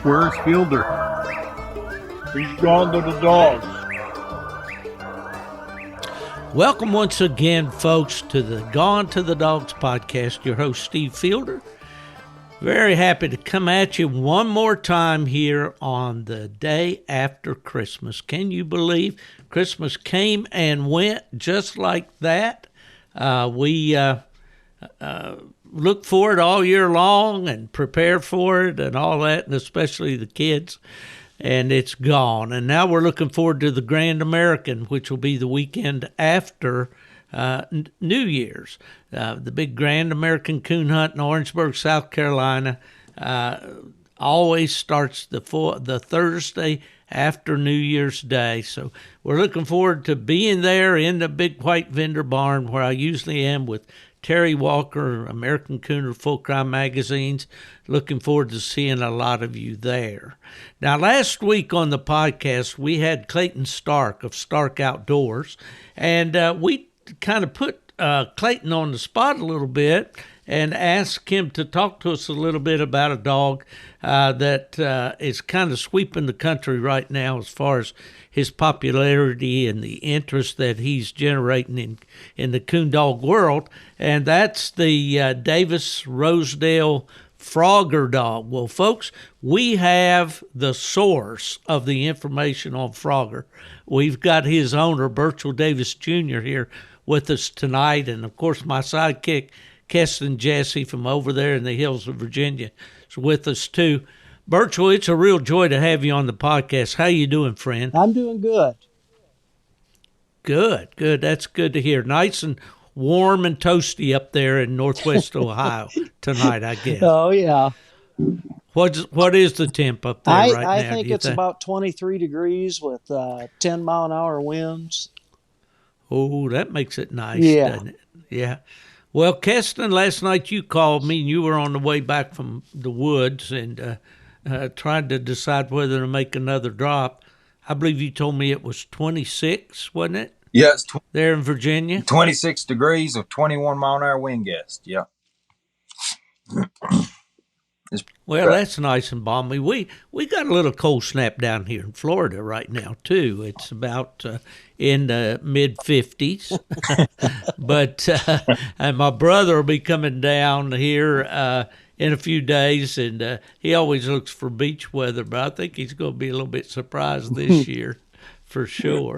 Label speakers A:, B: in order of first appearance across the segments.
A: Where's Fielder? He's gone to the dogs.
B: Welcome once again, folks, to the Gone to the Dogs podcast. Your host, Steve Fielder. Very happy to come at you one more time here on the day after Christmas. Can you believe Christmas came and went just like that? We look for it all year long and prepare for it and all that, and especially the kids. And it's gone. And now we're looking forward to the Grand American, which will be the weekend after New Year's. The big Grand American Coon Hunt in Orangeburg, South Carolina, always starts the Thursday after New Year's Day. So we're looking forward to being there in the big white vendor barn where I usually am with Terry Walker, American Cooner, Full Cry magazines. Looking forward to seeing a lot of you there. Now, last week on the podcast, we had Clayton Stark of Stark Outdoors, and we kind of put Clayton on the spot a little bit and asked him to talk to us a little bit about a dog that is kind of sweeping the country right now as far as his popularity and the interest that he's generating in the coon dog world, and that's the Davis Rosedale Phrogger dog. Well, folks, we have the source of the information on Phrogger. We've got his owner, Burchel Davis Jr., here with us tonight, and of course my sidekick, Kesten Jesse from over there in the hills of Virginia, is with us too. Burchel, it's a real joy to have you on the podcast. How you doing, friend?
C: I'm doing good.
B: Good. That's good to hear. Nice and warm and toasty up there in Northwest Ohio tonight, I guess.
C: Oh, yeah.
B: What is the temp up there right now?
C: I think it's about 23 degrees with 10-mile-an-hour winds.
B: Oh, that makes it nice,
C: Yeah.
B: doesn't it? Yeah. Well, Kesten, last night you called me, and you were on the way back from the woods and tried to decide whether to make another drop. I believe you told me it was 26, wasn't it?
D: Yeah, it's
B: there in Virginia.
D: 26 degrees of 21-mile-an-hour wind gust. Yeah.
B: Well, that's nice and balmy. We got a little cold snap down here in Florida right now, too. It's about in the mid-50s. But and my brother will be coming down here in a few days, and he always looks for beach weather, but I think he's going to be a little bit surprised this year for sure.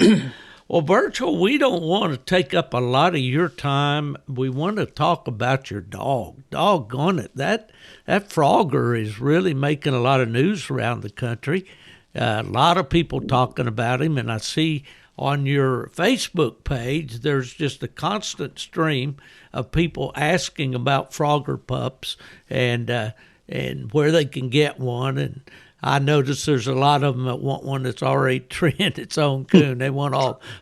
B: Well, Burchel, we don't want to take up a lot of your time. We want to talk about your dog. Doggone it. That Phrogger is really making a lot of news around the country. A lot of people talking about him, and I see on your Facebook page there's just a constant stream of people asking about Phrogger pups and where they can get one. And I notice there's a lot of them that want one that's already trained its own coon. They want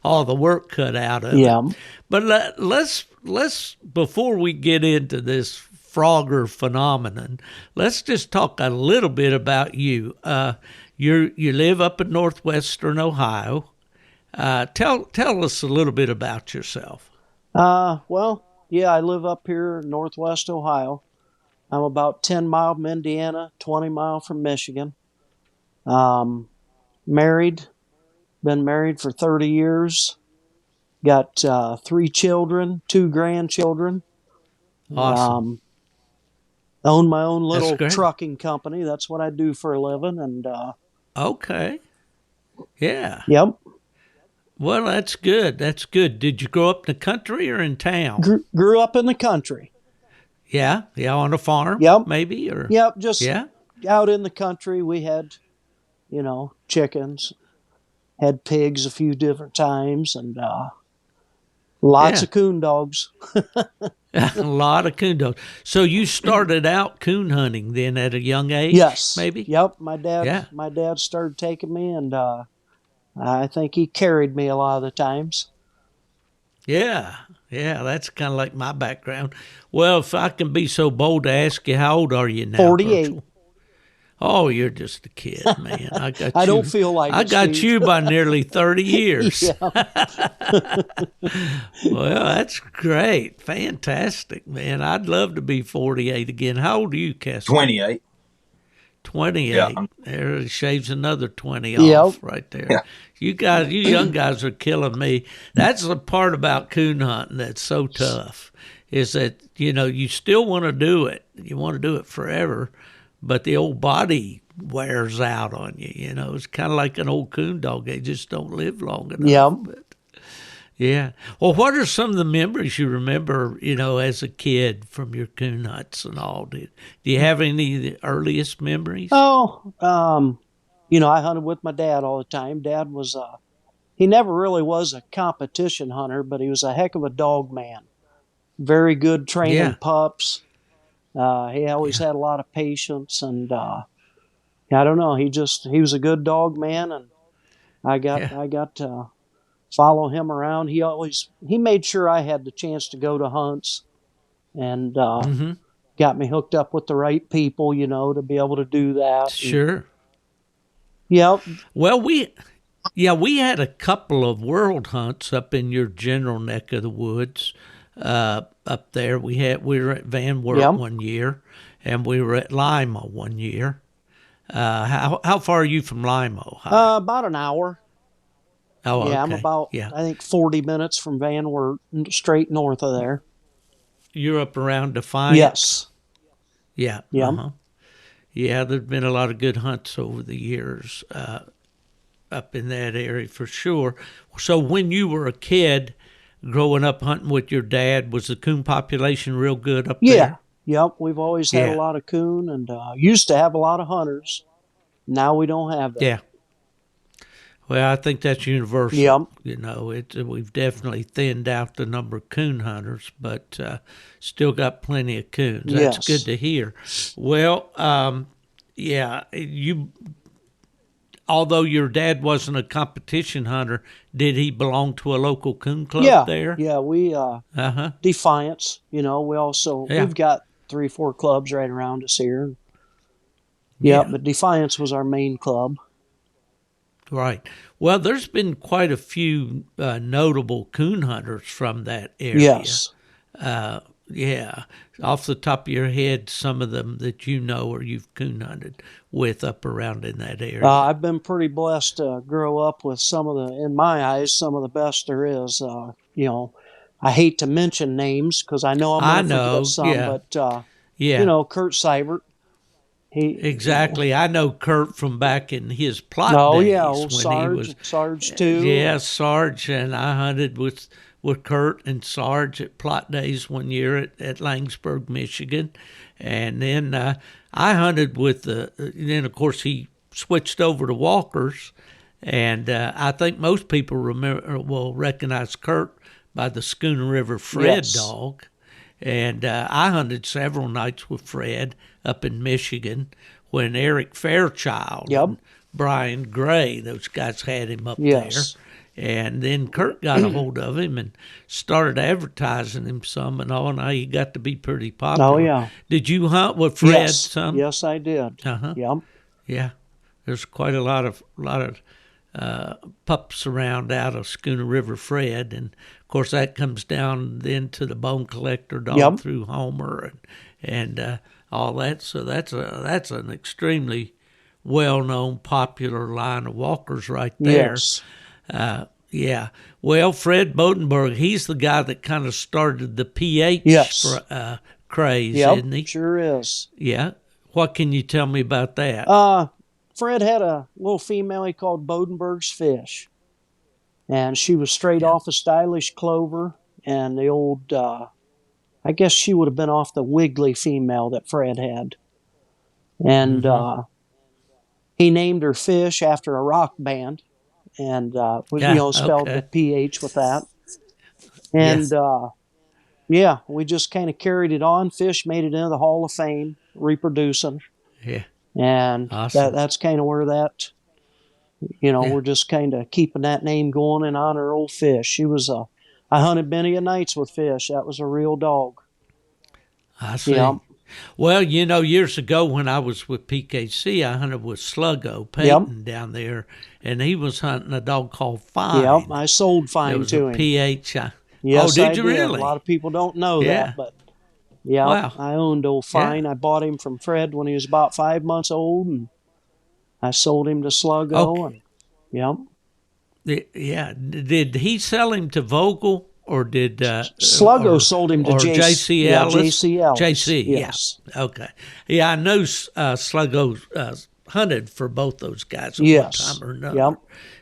B: all the work cut out of it. But let's before we get into this Phrogger phenomenon, let's just talk a little bit about you. You live up in northwestern Ohio. Tell us a little bit about yourself.
C: Well, yeah, I live up here in northwest Ohio. I'm about 10 miles from Indiana, 20 miles from Michigan. Married, been married for 30 years. Got 3 children, 2 grandchildren.
B: Awesome.
C: Own my own little trucking company. That's what I do for a living. And
B: okay. Yeah.
C: Yep.
B: Well, that's good. That's good. Did you grow up in the country or in town?
C: Grew up in the country.
B: Yeah, on a farm.
C: Yep.
B: Maybe or.
C: Yep. Just out in the country. We had, chickens, had pigs a few different times, and lots of coon dogs.
B: A lot of coon dogs. So you started out coon hunting then at a young age?
C: Yes.
B: Maybe?
C: Yep. My dad started taking me, and I think he carried me a lot of the times.
B: Yeah, that's kind of like my background. Well, if I can be so bold to ask you, how old are you now?
C: 48.
B: Burchel? Oh, you're just a kid, man. I got
C: I don't feel like
B: I
C: it,
B: got
C: Steve.
B: you by nearly 30 years.
C: Yeah.
B: Well, that's great. Fantastic, man. I'd love to be 48 again. How old are you, Kesten?
D: 28.
B: 28.
D: Yeah.
B: There it shaves another 20
C: Yep.
B: off right there.
D: Yeah.
B: You young guys are killing me. That's the part about coon hunting that's so tough, is that, you still want to do it. You want to do it forever, but the old body wears out on you. It's kind of like an old coon dog. They just don't live long enough.
C: Yep.
B: But, yeah. Well, what are some of the memories you remember, as a kid from your coon hunts and all? Do you have any of the earliest memories?
C: Oh, I hunted with my dad all the time. Dad was, he never really was a competition hunter, but he was a heck of a dog man. Very good training pups. He always had a lot of patience, and I don't know. He was a good dog man, and I got to follow him around. He made sure I had the chance to go to hunts, and got me hooked up with the right people, to be able to do that.
B: Sure.
C: Yep.
B: Well, we had a couple of world hunts up in your general neck of the woods. Up there, we were at Van Wert one year, and we were at Lima one year. How far are you from Lima?
C: About an hour.
B: Oh, okay.
C: Yeah, I'm about, I think, 40 minutes from Van Wert, straight north of there.
B: You're up around Defiance?
C: Yes.
B: Yeah.
C: Yeah.
B: Uh-huh. Yeah, there's been a lot of good hunts over the years up in that area for sure. So when you were a kid, growing up hunting with your dad, was the coon population real good up there?
C: Yep. We've always had a lot of coon, and used to have a lot of hunters. Now we don't have that.
B: Yeah. Well, I think that's universal.
C: Yep.
B: We've definitely thinned out the number of coon hunters, but still got plenty of coons. That's good to hear. Well, although your dad wasn't a competition hunter, did he belong to a local coon club there?
C: Yeah, we Defiance. We've got 3-4 clubs right around us here. Yeah, but Defiance was our main club.
B: Right. Well, there's been quite a few notable coon hunters from that area.
C: Yes.
B: Off the top of your head, some of them that or you've coon hunted with up around in that area.
C: I've been pretty blessed to grow up with in my eyes, some of the best there is. I hate to mention names because I know I'm going to forget some, but Kurt Seibert.
B: Exactly. I know Kurt from back in his plot days.
C: Old Sarge. Sarge too.
B: Yeah, Sarge, and I hunted with Kurt and Sarge at plot days one year at Langsburg, Michigan. And then I hunted with then of course he switched over to walkers, and I think most people will recognize Kurt by the Schooner River Fred dog. And I hunted several nights with Fred up in Michigan when Eric Fairchild and Brian Gray, those guys had him up there. And then Kurt got a hold of him and started advertising him some and all. Now he got to be pretty popular.
C: Oh, yeah.
B: Did you hunt with Fred some?
C: Yes, I did.
B: Uh-huh.
C: Yep.
B: Yeah. There's quite a lot of pups around out of Schooner River Fred, and of course that comes down then to the Bone Collector dog through Homer and all that. So that's an extremely well-known, popular line of walkers right there.
C: Yes.
B: Well, Fred Bodenberg, he's the guy that kind of started the PH craze, isn't he?
C: Sure is.
B: Yeah. What can you tell me about that?
C: Fred had a little female he called Bodenberg's Fish. And she was straight off a Stylish Clover. And the old, I guess she would have been off the Wiggly female that Fred had. And he named her Fish after a rock band. And, spelled the PH with that. And, we just kind of carried it on. Fish made it into the Hall of Fame, reproducing.
B: Yeah.
C: And
B: awesome.
C: that's kind of where that, we're just kind of keeping that name going in honor of old Fish. She was I hunted many a nights with Fish. That was a real dog.
B: I see. Yeah. Well, years ago when I was with PKC, I hunted with Sluggo Payton down there, and he was hunting a dog called Fine.
C: Yep, I sold Fine to him.
B: PH.
C: Yes,
B: did
C: I
B: you
C: did.
B: really?
C: A lot of people don't know that, but Yeah,
B: Wow.
C: I owned old Fine. I bought him from Fred when he was about 5 months old, and I sold him to Sluggo.
B: Okay.
C: And yep,
B: Yeah. Did he sell him to Vogel or did
C: Sluggo sold him to
B: J.C.
C: Yeah,
B: Ellis?
C: J.C. Ellis.
B: J.C.
C: Yes.
B: Yeah. Okay. Yeah, I know Sluggo hunted for both those guys at one
C: Yes.
B: time or another.
C: Yep.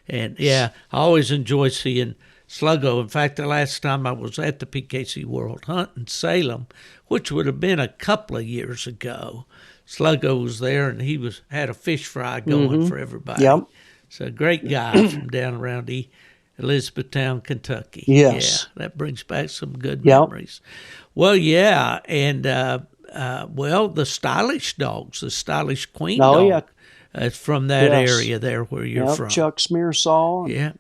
B: And yeah, I always enjoy seeing Sluggo. In fact, the last time I was at the PKC World Hunt in Salem, which would have been a couple of years ago, Sluggo was there and he had a fish fry going for everybody.
C: Yep.
B: So a great guy from down around Elizabethtown, Kentucky.
C: Yes.
B: Yeah, that brings back some good
C: Yep.
B: memories. Well, yeah, and the stylish dogs, the stylish queen dog.
C: Yeah.
B: It's from that
C: Yes.
B: area there where you're from.
C: Chuck Smearsaw.
B: Yeah.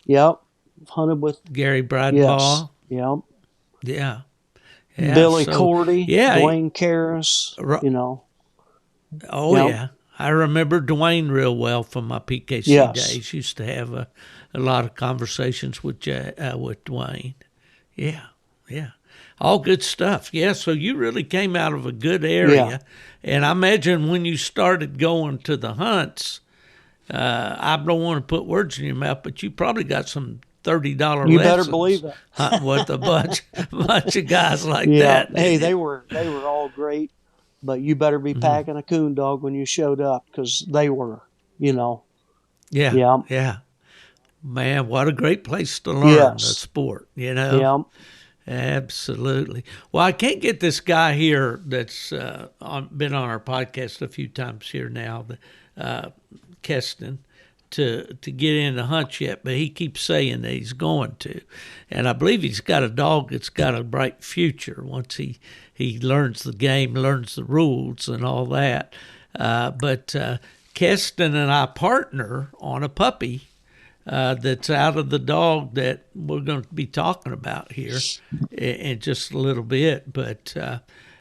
C: Yep. Hunted with
B: Gary Bradbaugh.
C: Yep.
B: Yeah. Yeah.
C: Billy
B: so,
C: Cordy.
B: Yeah.
C: Dwayne Karras.
B: Oh,
C: Yep.
B: yeah. I remember Dwayne real well from my PKC
C: Yes.
B: days. Used to have a lot of conversations with Dwayne. Yeah. Yeah. All good stuff. Yeah, so you really came out of a good area.
C: Yeah.
B: And I imagine when you started going to the hunts, I don't want to put words in your mouth, but you probably got some $30 lessons.
C: You better believe it.
B: Hunting with a bunch of guys like
C: Yeah.
B: that.
C: Hey, they were all great, but you better be packing a coon dog when you showed up because they were,
B: Yeah.
C: Yeah.
B: Yeah. Man, what a great place to learn the sport,
C: Yeah.
B: Absolutely. Well, I can't get this guy here that's been on our podcast a few times here now, Kesten, to get in the hunt yet, but he keeps saying that he's going to. And I believe he's got a dog that's got a bright future once he learns the game, learns the rules and all that. But Kesten and I partner on a puppy that's out of the dog that we're going to be talking about here in just a little bit. But,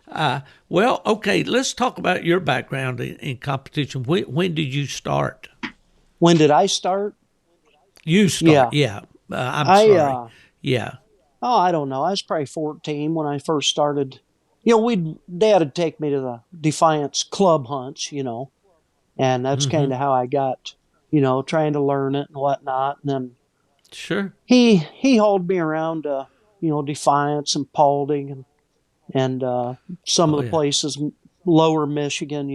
B: okay, let's talk about your background in competition. When did you start?
C: When did I start?
B: You start, yeah. I'm sorry. Yeah.
C: Oh, I don't know. I was probably 14 when I first started. Dad would take me to the Defiance club hunts, and that's kind of how I got, trying to learn it and whatnot. And then
B: sure,
C: he hauled me around to, Defiance and Paulding and some of the places, lower Michigan,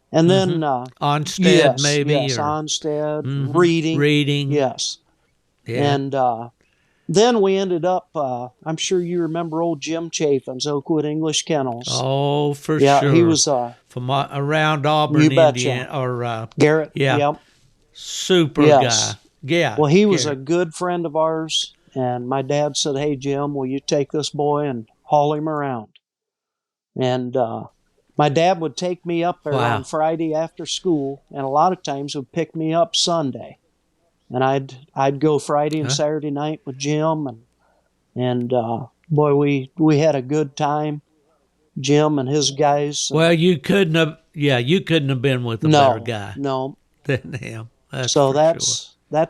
C: and then
B: Onstead, maybe.
C: Yes, Onstead, Reading. Yes.
B: Yeah.
C: And then we ended up, I'm sure you remember old Jim Chafin's Oakwood English Kennels.
B: Oh, for
C: yeah,
B: sure.
C: He was
B: from around Auburn,
C: you betcha.
B: Indiana. Or,
C: Garrett.
B: Yeah.
C: Yep.
B: Super guy. Yeah.
C: Well, he was a good friend of ours. And my dad said, "Hey, Jim, will you take this boy and haul him around?" And my dad would take me up there on Friday after school, and a lot of times would pick me up Sunday. And I'd go Friday and Saturday night with Jim, and boy, we had a good time. Jim and his guys.
B: Well, you couldn't have been with a better guy.
C: No,
B: than him. That's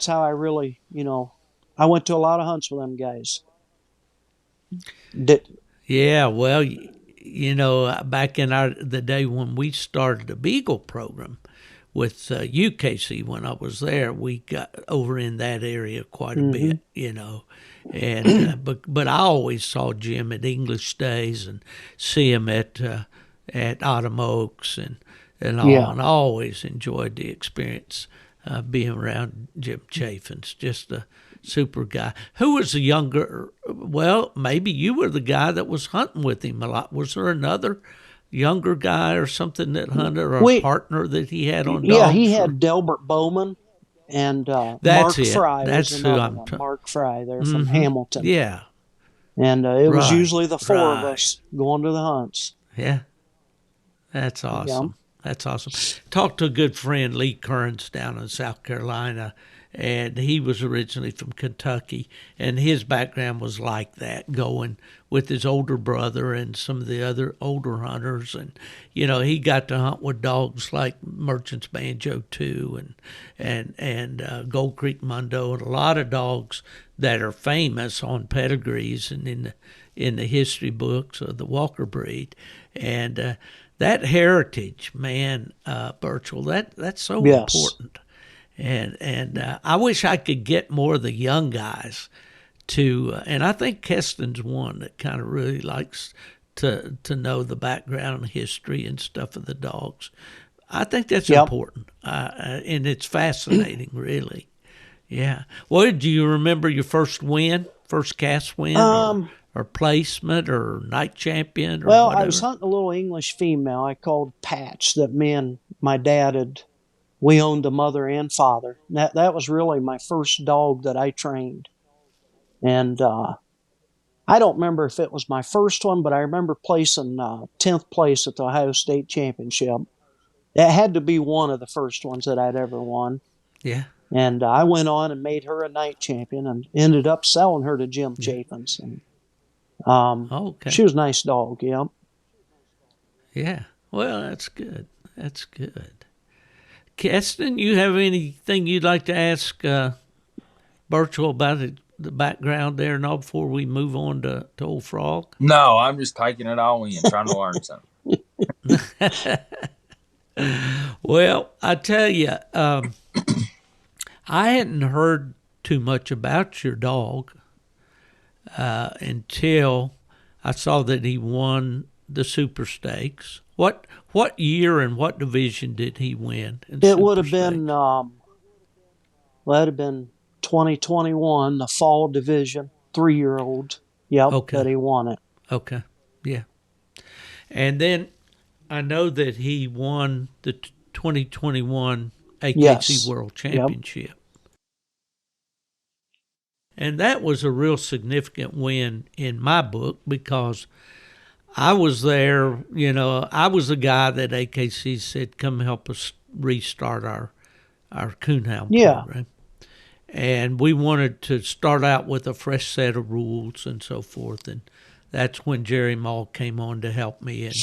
C: how I really, I went to a lot of hunts with them guys.
B: Yeah, well, back in the day when we started the Beagle program with UKC, when I was there, we got over in that area quite a bit, and but I always saw Jim at English Days and see him at Autumn Oaks and all, and I always enjoyed the experience being around Jim Chafin's, just a super guy. Who was the younger? Well, maybe you were the guy that was hunting with him a lot. Was there another younger guy or something that hunted, or a partner that he had on dogs?
C: Yeah, he had Delbert Bowman and Mark Fry.
B: That's who I'm talking.
C: Mark Fry there from Hamilton.
B: Yeah.
C: And it was usually the four of us going to the hunts.
B: Yeah. That's awesome. That's awesome. Talked to a good friend, Lee Kearns, down in South Carolina, and he was originally from Kentucky, and his background was like that, going with his older brother and some of the other older hunters. And, he got to hunt with dogs like Merchant's Banjo 2 and Gold Creek Mundo, and a lot of dogs that are famous on pedigrees and in the history books of the Walker breed. And that heritage, man, Burchel, that's so important. And I wish I could get more of the young guys to, and I think Kesten's one that kind of really likes to know the background and history and stuff of the dogs. I think that's important, and it's fascinating, really. Yeah. Well, do you remember your first cast win, or placement, or night champion, or whatever?
C: I was hunting a little English female I called Patch that me and my dad we owned a mother and father. That was really my first dog that I trained. And I don't remember if it was my first one, but I remember placing 10th place at the Ohio State Championship. It had to be one of the first ones that I'd ever won.
B: Yeah.
C: And I went on and made her a night champion and ended up selling her to Jim Chaffins. And
B: okay.
C: She was a nice dog, yeah.
B: Yeah. Well, that's good. That's good. Kesten, you have anything you'd like to ask Burchel about the background there and all before we move on to Old Frog?
D: No, I'm just taking it all in, trying to learn something.
B: Well, I tell you, I hadn't heard too much about your dog until I saw that he won the Super Stakes. What year and what division did he win?
C: It would have been, that'd have been 2021, the fall division, 3-year-old. Yep,
B: okay.
C: That he won it.
B: Okay, yeah. And then I know that he won the 2021 AKC World Championship. Yep. And that was a real significant win in my book because I was there, I was the guy that AKC said, come help us restart our coonhound program. And we wanted to start out with a fresh set of rules and so forth. And that's when Jerry Maul came on to help me, and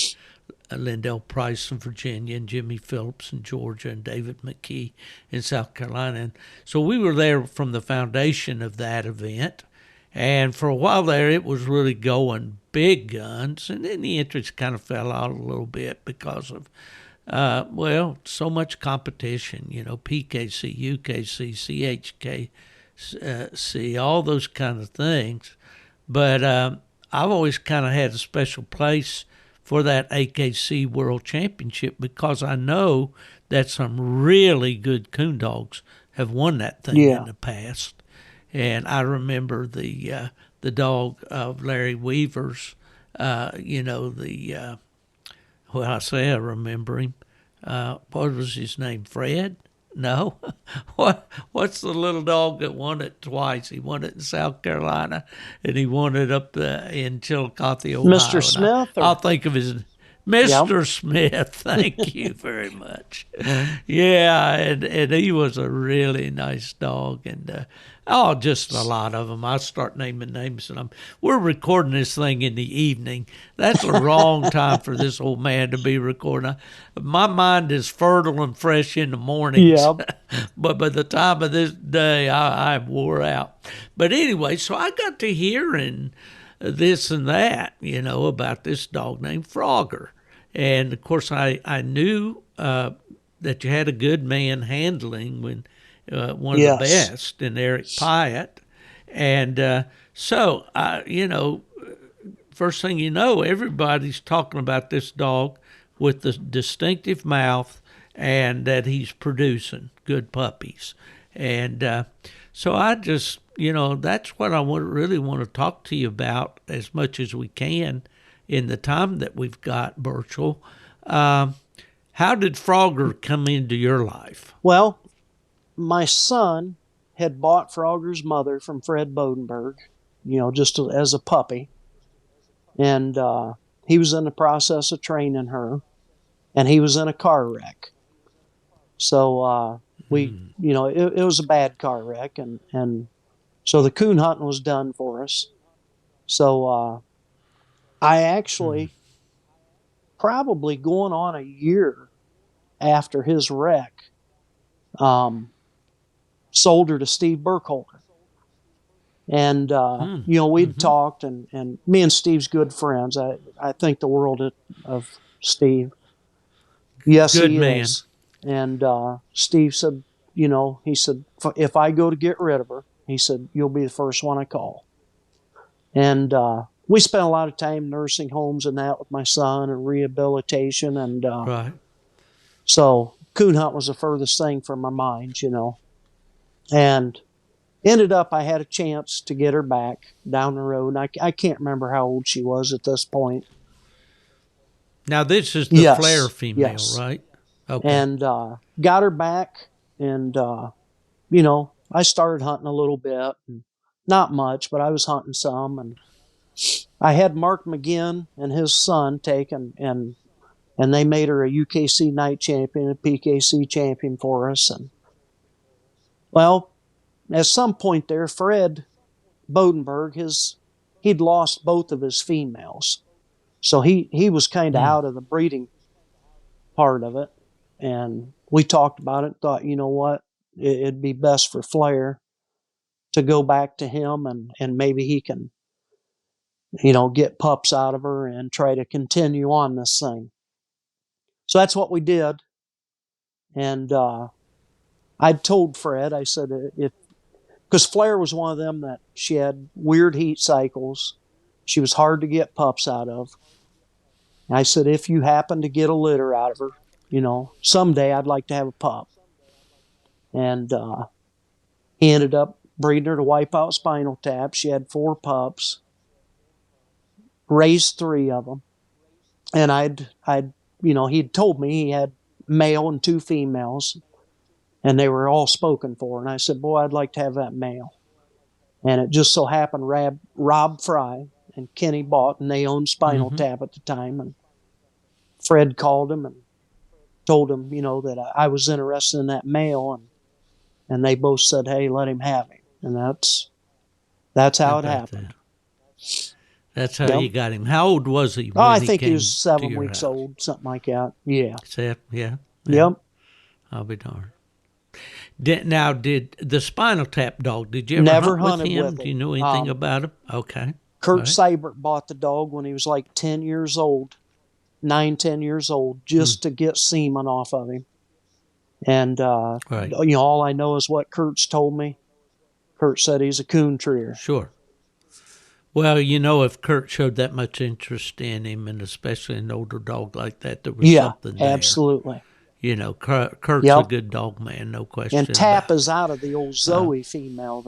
B: Lindell Price in Virginia, and Jimmy Phillips in Georgia, and David McKee in South Carolina. And so we were there from the foundation of that event. And for a while there, it was really going big guns, and then the interest kind of fell out a little bit because of, so much competition, PKC, UKC, CHKC, all those kind of things. But I've always kind of had a special place for that AKC World Championship because I know that some really good coon dogs have won that thing in the past. And I remember the dog of Larry Weaver's, I remember him. What was his name? Fred? No. What's the little dog that won it twice? He won it in South Carolina, and he won it up in Chillicothe, Ohio.
C: Mr. Smith?
B: I'll think of his Mr. Smith. Thank you very much. Yeah, and he was a really nice dog, and just a lot of them. I start naming names, and we're recording this thing in the evening. That's the wrong time for this old man to be recording. My mind is fertile and fresh in the mornings, but by the time of this day, I wore out. But anyway, so I got to hearing this and that, about this dog named Phrogger. And, of course, I knew that you had a good man handling when one of the best in Eric Pyatt. And so, first thing you know, everybody's talking about this dog with the distinctive mouth and that he's producing good puppies. And so I just, that's what I really want to talk to you about as much as we can in the time that we've got, Burchel. How did Phrogger come into your life?
C: Well, my son had bought Phrogger's mother from Fred Bodenberg, just as a puppy. And he was in the process of training her. and he was in a car wreck. So it was a bad car wreck, and so the coon hunting was done for us. So I actually, probably going on a year after his wreck, sold her to Steve Burchel. And, we'd talked, and me and Steve's good friends. I think the world of Steve. Yes,
B: Good
C: he
B: man.
C: is. And Steve said, he said, if I go to get rid of her, he said, you'll be the first one I call. And we spent a lot of time nursing homes and that with my son and rehabilitation. And
B: Right.
C: so coon hunt was the furthest thing from my mind, And ended up, I had a chance to get her back down the road. And I can't remember how old she was at this point.
B: Now, this is the
C: Yes,
B: flare female,
C: yes.
B: right? Okay.
C: And got her back. And, I started hunting a little bit. And not much, but I was hunting some. And I had Mark McGinn and his son taken, and they made her a UKC night champion, a PKC champion for us. And, well, at some point there, Fred Bodenberg, he'd lost both of his females. So he was kind of out of the breeding part of it. And we talked about it, thought, you know what, it'd be best for Flair to go back to him, and maybe he can, get pups out of her and try to continue on this thing. So that's what we did. And I'd told Fred, I said, because Flair was one of them that she had weird heat cycles. She was hard to get pups out of. And I said, if you happen to get a litter out of her, someday I'd like to have a pup. And he ended up breeding her to wipe out spinal tap. She had 4 pups, raised 3 of them. And he'd told me he had male and 2 females, and they were all spoken for. And I said, boy, I'd like to have that male. And it just so happened Rob Fry and Kenny bought, and they owned Spinal Tap at the time. And Fred called him and told him, that I was interested in that male. And they both said, hey, let him have him. And that's how it happened.
B: That's how you got him. How old was he?
C: I think he was 7 weeks old, something like that. Yeah.
B: Yeah.
C: Yep.
B: I'll be darned. Did the Spinal Tap dog, did you ever
C: Never
B: hunt
C: hunted
B: with him?
C: with
B: Do you know anything about him? Okay.
C: Kurt
B: Right.
C: Seibert bought the dog when he was like 10 years old, 10 years old, just to get semen off of him. And,
B: Right.
C: all I know is what Kurt's told me. Kurt said he's a coon treer.
B: Sure. Well, if Kurt showed that much interest in him, and especially an older dog like that, there was something there.
C: Absolutely.
B: Kurt's a good dog man, no question.
C: And Tap is out of the old Zoe female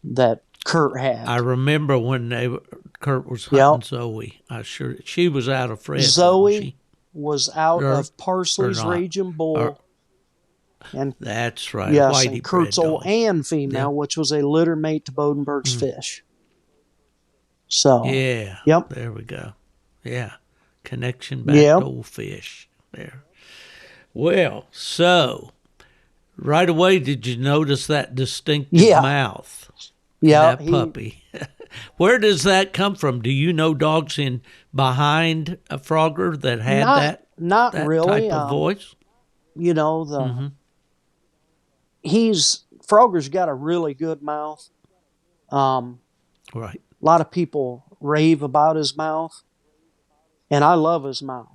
C: that Kurt had.
B: I remember when Kurt was hunting Zoe. She was out of Fred.
C: Zoe was out of Parsley's Raging Bull. And
B: that's right.
C: Yes,
B: Whitey
C: and Kurt's old Ann female, which was a litter mate to Bodenberg's fish. So
B: yep, there we go. Yeah, connection back to old fish there. Well, so right away, did you notice that distinctive mouth?
C: Yeah,
B: that puppy. Where does that come from? Do you know dogs in behind a Phrogger that had that
C: really
B: type of voice?
C: Phrogger's got a really good mouth.
B: Right.
C: A lot of people rave about his mouth, and I love his mouth.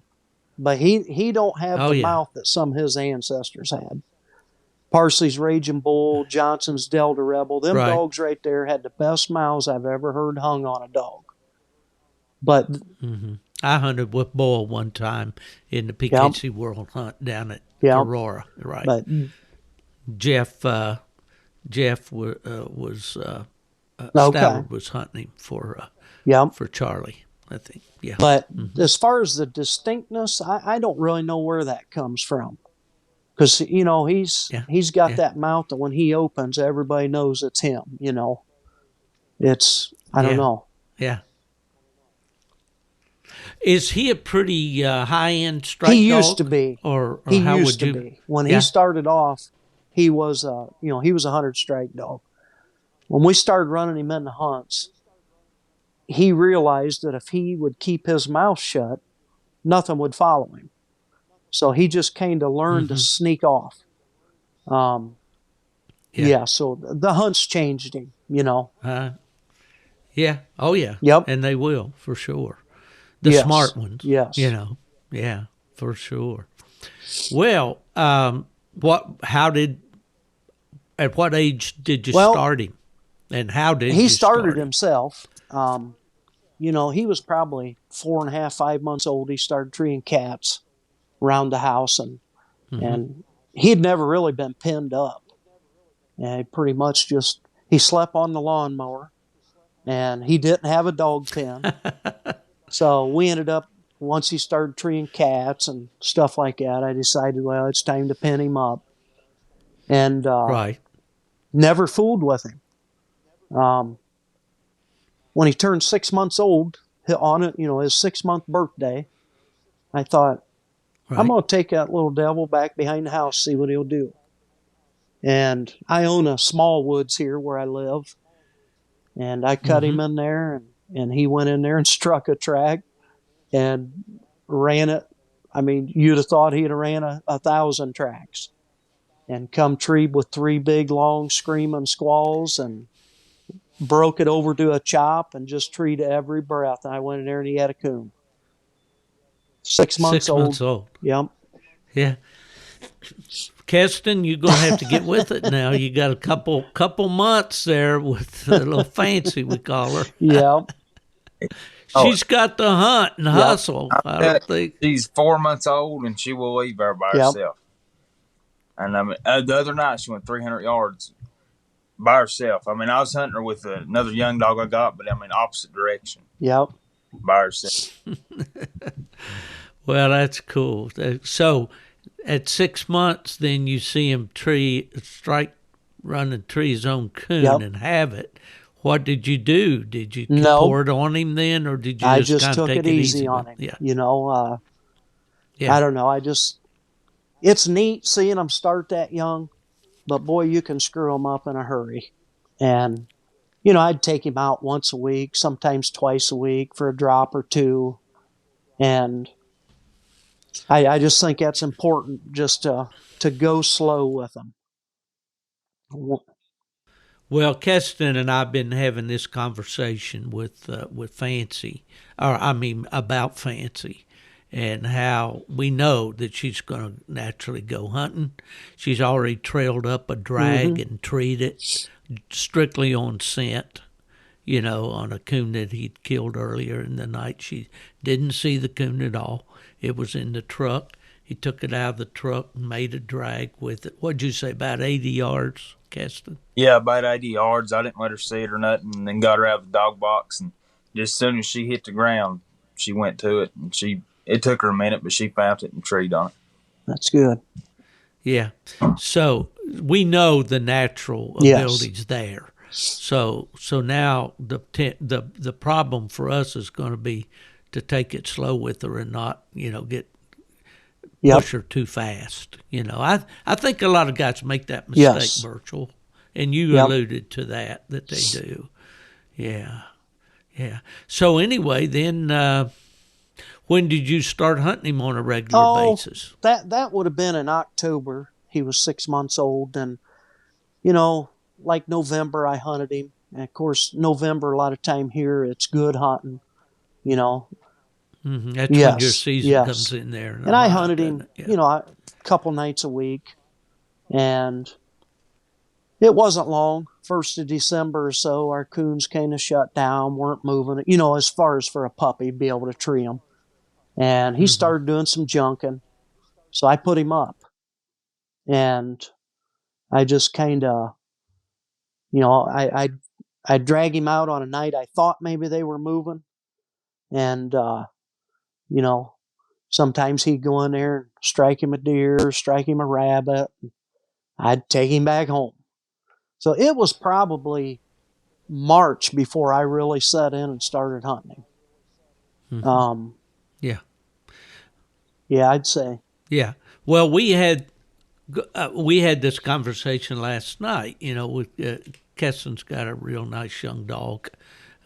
C: But he don't have the mouth that some of his ancestors had. Parsley's Raging Bull, Johnson's Delta Rebel, them dogs right there had the best mouths I've ever heard hung on a dog. But
B: I hunted with Bull one time in the PKC World Hunt down at Aurora. Right.
C: But
B: Jeff was Stallard was hunting him for Charlie, I think. Yeah.
C: But as far as the distinctness, I don't really know where that comes from. Because, he's got that mouth that when he opens, everybody knows it's him, I don't know.
B: Yeah. Is he a pretty high-end strike
C: He
B: dog?
C: used to be.
B: Or
C: He
B: how
C: used
B: would you?
C: to be. When
B: Yeah.
C: he started off, he was he was a 100 strike dog. When we started running him in the hunts, he realized that if he would keep his mouth shut, nothing would follow him. So he just kind of learned to sneak off. Yeah, so the hunts changed him,
B: Yeah. Oh, yeah.
C: Yep.
B: And they will, for sure. The
C: Yes.
B: smart ones.
C: Yes.
B: Yeah, for sure. Well, at what age did you start him? And how did
C: he
B: you
C: started
B: start him?
C: himself. He was probably 4.5, 5 months old. He started treeing cats around the house, and he'd never really been pinned up. And he pretty much he slept on the lawnmower, and he didn't have a dog pen. So we ended up, once he started treeing cats and stuff like that, I decided, well, it's time to pin him up. And
B: Right.
C: never fooled with him. When he turned 6 months old, on it, his 6-month birthday, I thought,
B: Right.
C: I'm going to take that little devil back behind the house, see what he'll do. And I own a small woods here where I live. And I cut him in there, and he went in there and struck a track and ran it. I mean, you'd have thought he'd have ran 1,000 tracks and come treed with 3 big, long, screaming squalls and broke it over to a chop and just treed every breath. And I went in there and he had a coon. 6 months
B: 6
C: old.
B: months old.
C: Yep.
B: Yeah. Kesten, you're going to have to get with it now. You got a couple months there with a little Fancy, we call her.
C: Yeah.
B: She's got the hunt and hustle. I don't think.
D: She's 4 months old and she will leave there by herself. And I mean, the other night she went 300 yards by herself. I mean, I was hunting her with another young dog I got, but I mean, opposite direction.
C: Yep.
D: By herself.
B: Well, that's cool. So, at 6 months, then you see him run and tree his own coon and have it. What did you do? Did you pour it on him then, or did you
C: I
B: just kind of
C: took
B: take
C: it easy on him?
B: Yeah.
C: I don't know. It's neat seeing them start that young, but boy, you can screw them up in a hurry. And, I'd take him out once a week, sometimes twice a week for a drop or two. And I just think that's important, just to go slow with them.
B: Well, Kesten and I've been having this conversation with Fancy, about Fancy, and how we know that she's going to naturally go hunting. She's already trailed up a drag and treed it strictly on scent, on a coon that he'd killed earlier in the night. She didn't see the coon at all. It was in the truck. He took it out of the truck and made a drag with it. What'd you say, about 80 yards, Kesten?
D: Yeah, about 80 yards. I didn't let her see it or nothing, and then got her out of the dog box. And just as soon as she hit the ground, she went to it, and it took her a minute, but she found it and treed on it.
C: That's good.
B: Yeah. So we know the natural ability's there. So now the problem for us is going to be to take it slow with her and not push her too fast. I think a lot of guys make that mistake, Burchel, and you alluded to that they do. Yeah. So anyway, then when did you start hunting him on a regular basis?
C: That would have been in October. He was 6 months old, and like November, I hunted him. And of course, November, a lot of time here, it's good hunting.
B: That's when your season comes in there.
C: And I hunted him, a couple nights a week. And it wasn't long. 1st of December or so, our coons kind of shut down, weren't moving. As far as for a puppy, be able to tree him. And he started doing some junking. So I put him up. And I just kind of, I'd drag him out on a night I thought maybe they were moving. And, sometimes he'd go in there and strike him a deer, strike him a rabbit. I'd take him back home. So it was probably March before I really set in and started hunting him. Yeah, I'd say.
B: Yeah. Well, we had this conversation last night. With Kesten's got a real nice young dog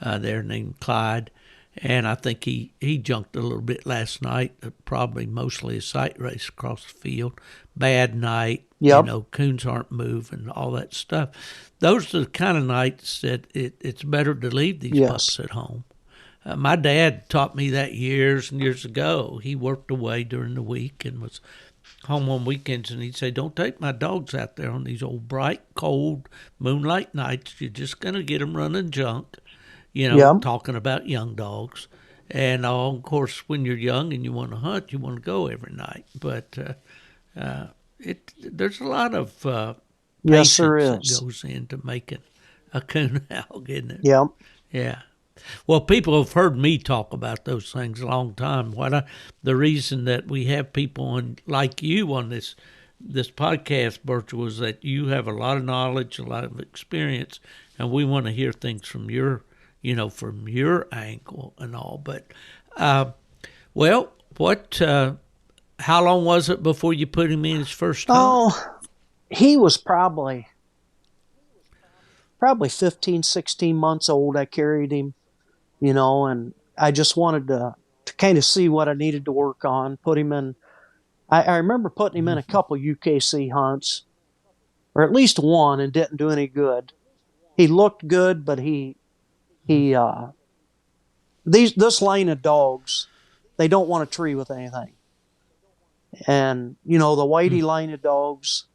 B: there named Clyde, and I think he junked a little bit last night. Probably mostly a sight race across the field. Bad night.
C: Yep.
B: Coons aren't moving, all that stuff. Those are the kind of nights that it's better to leave these pups at home. My dad taught me that years and years ago. He worked away during the week and was home on weekends, and he'd say, "Don't take my dogs out there on these old bright, cold moonlight nights. You're just going to get them running junk," talking about young dogs. And of course, when you're young and you want to hunt, you want to go every night. But there's a lot of patience that goes into making a coon hog, isn't it?
C: Yep.
B: Yeah. Well, people have heard me talk about those things a long time. The reason that we have people on like you on this podcast, Burchel, is that you have a lot of knowledge, a lot of experience, and we want to hear things from your angle and all. But, how long was it before you put him in his first hunt?
C: Oh, he was probably 15, 16 months old. I carried him. And I just wanted to kind of see what I needed to work on. Put him in. I remember putting him in a couple UKC hunts, or at least one, and didn't do any good. He looked good, but this line of dogs, they don't want to tree with anything. And the whitey line of dogs,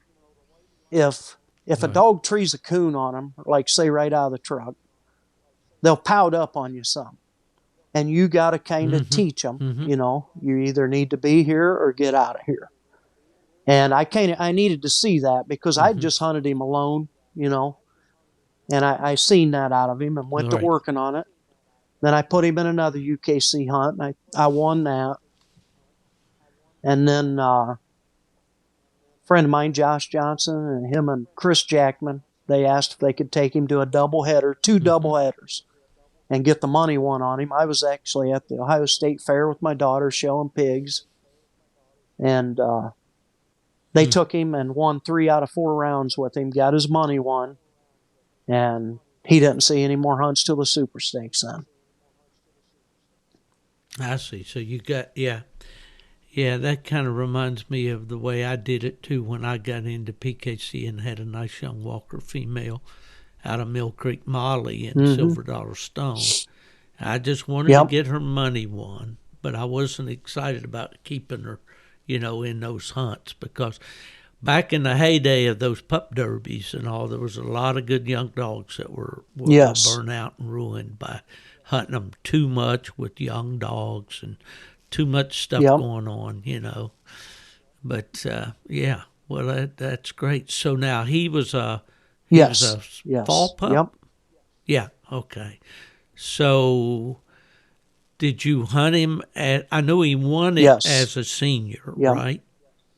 C: if a dog trees a coon on them, like say right out of the truck, they'll pout up on you some. And you got to kind of teach them, you either need to be here or get out of here. And I needed to see that because I just hunted him alone, and I seen that out of him and went to working on it. Then I put him in another UKC hunt, and I won that. And then a friend of mine, Josh Johnson, and him and Chris Jackman, they asked if they could take him to a doubleheader, two doubleheaders, and get the money won on him. I was actually at the Ohio State Fair with my daughter showing pigs. And they took him and won 3 out of 4 rounds with him, got his money won. And he didn't see any more hunts till the Super Stakes then.
B: I see. So you got, yeah, that kind of reminds me of the way I did it too when I got into PKC and had a nice young Walker female out of Mill Creek Molly and Silver Dollar Stone. I just wanted to get her money won, but I wasn't excited about keeping her, in those hunts because back in the heyday of those pup derbies and all, there was a lot of good young dogs that were burned out and ruined by hunting them too much with young dogs and too much stuff going on, But that's great. So now he was a fall pup.
C: Yep.
B: Yeah. Okay. So did you hunt him I know he won it as a senior, right?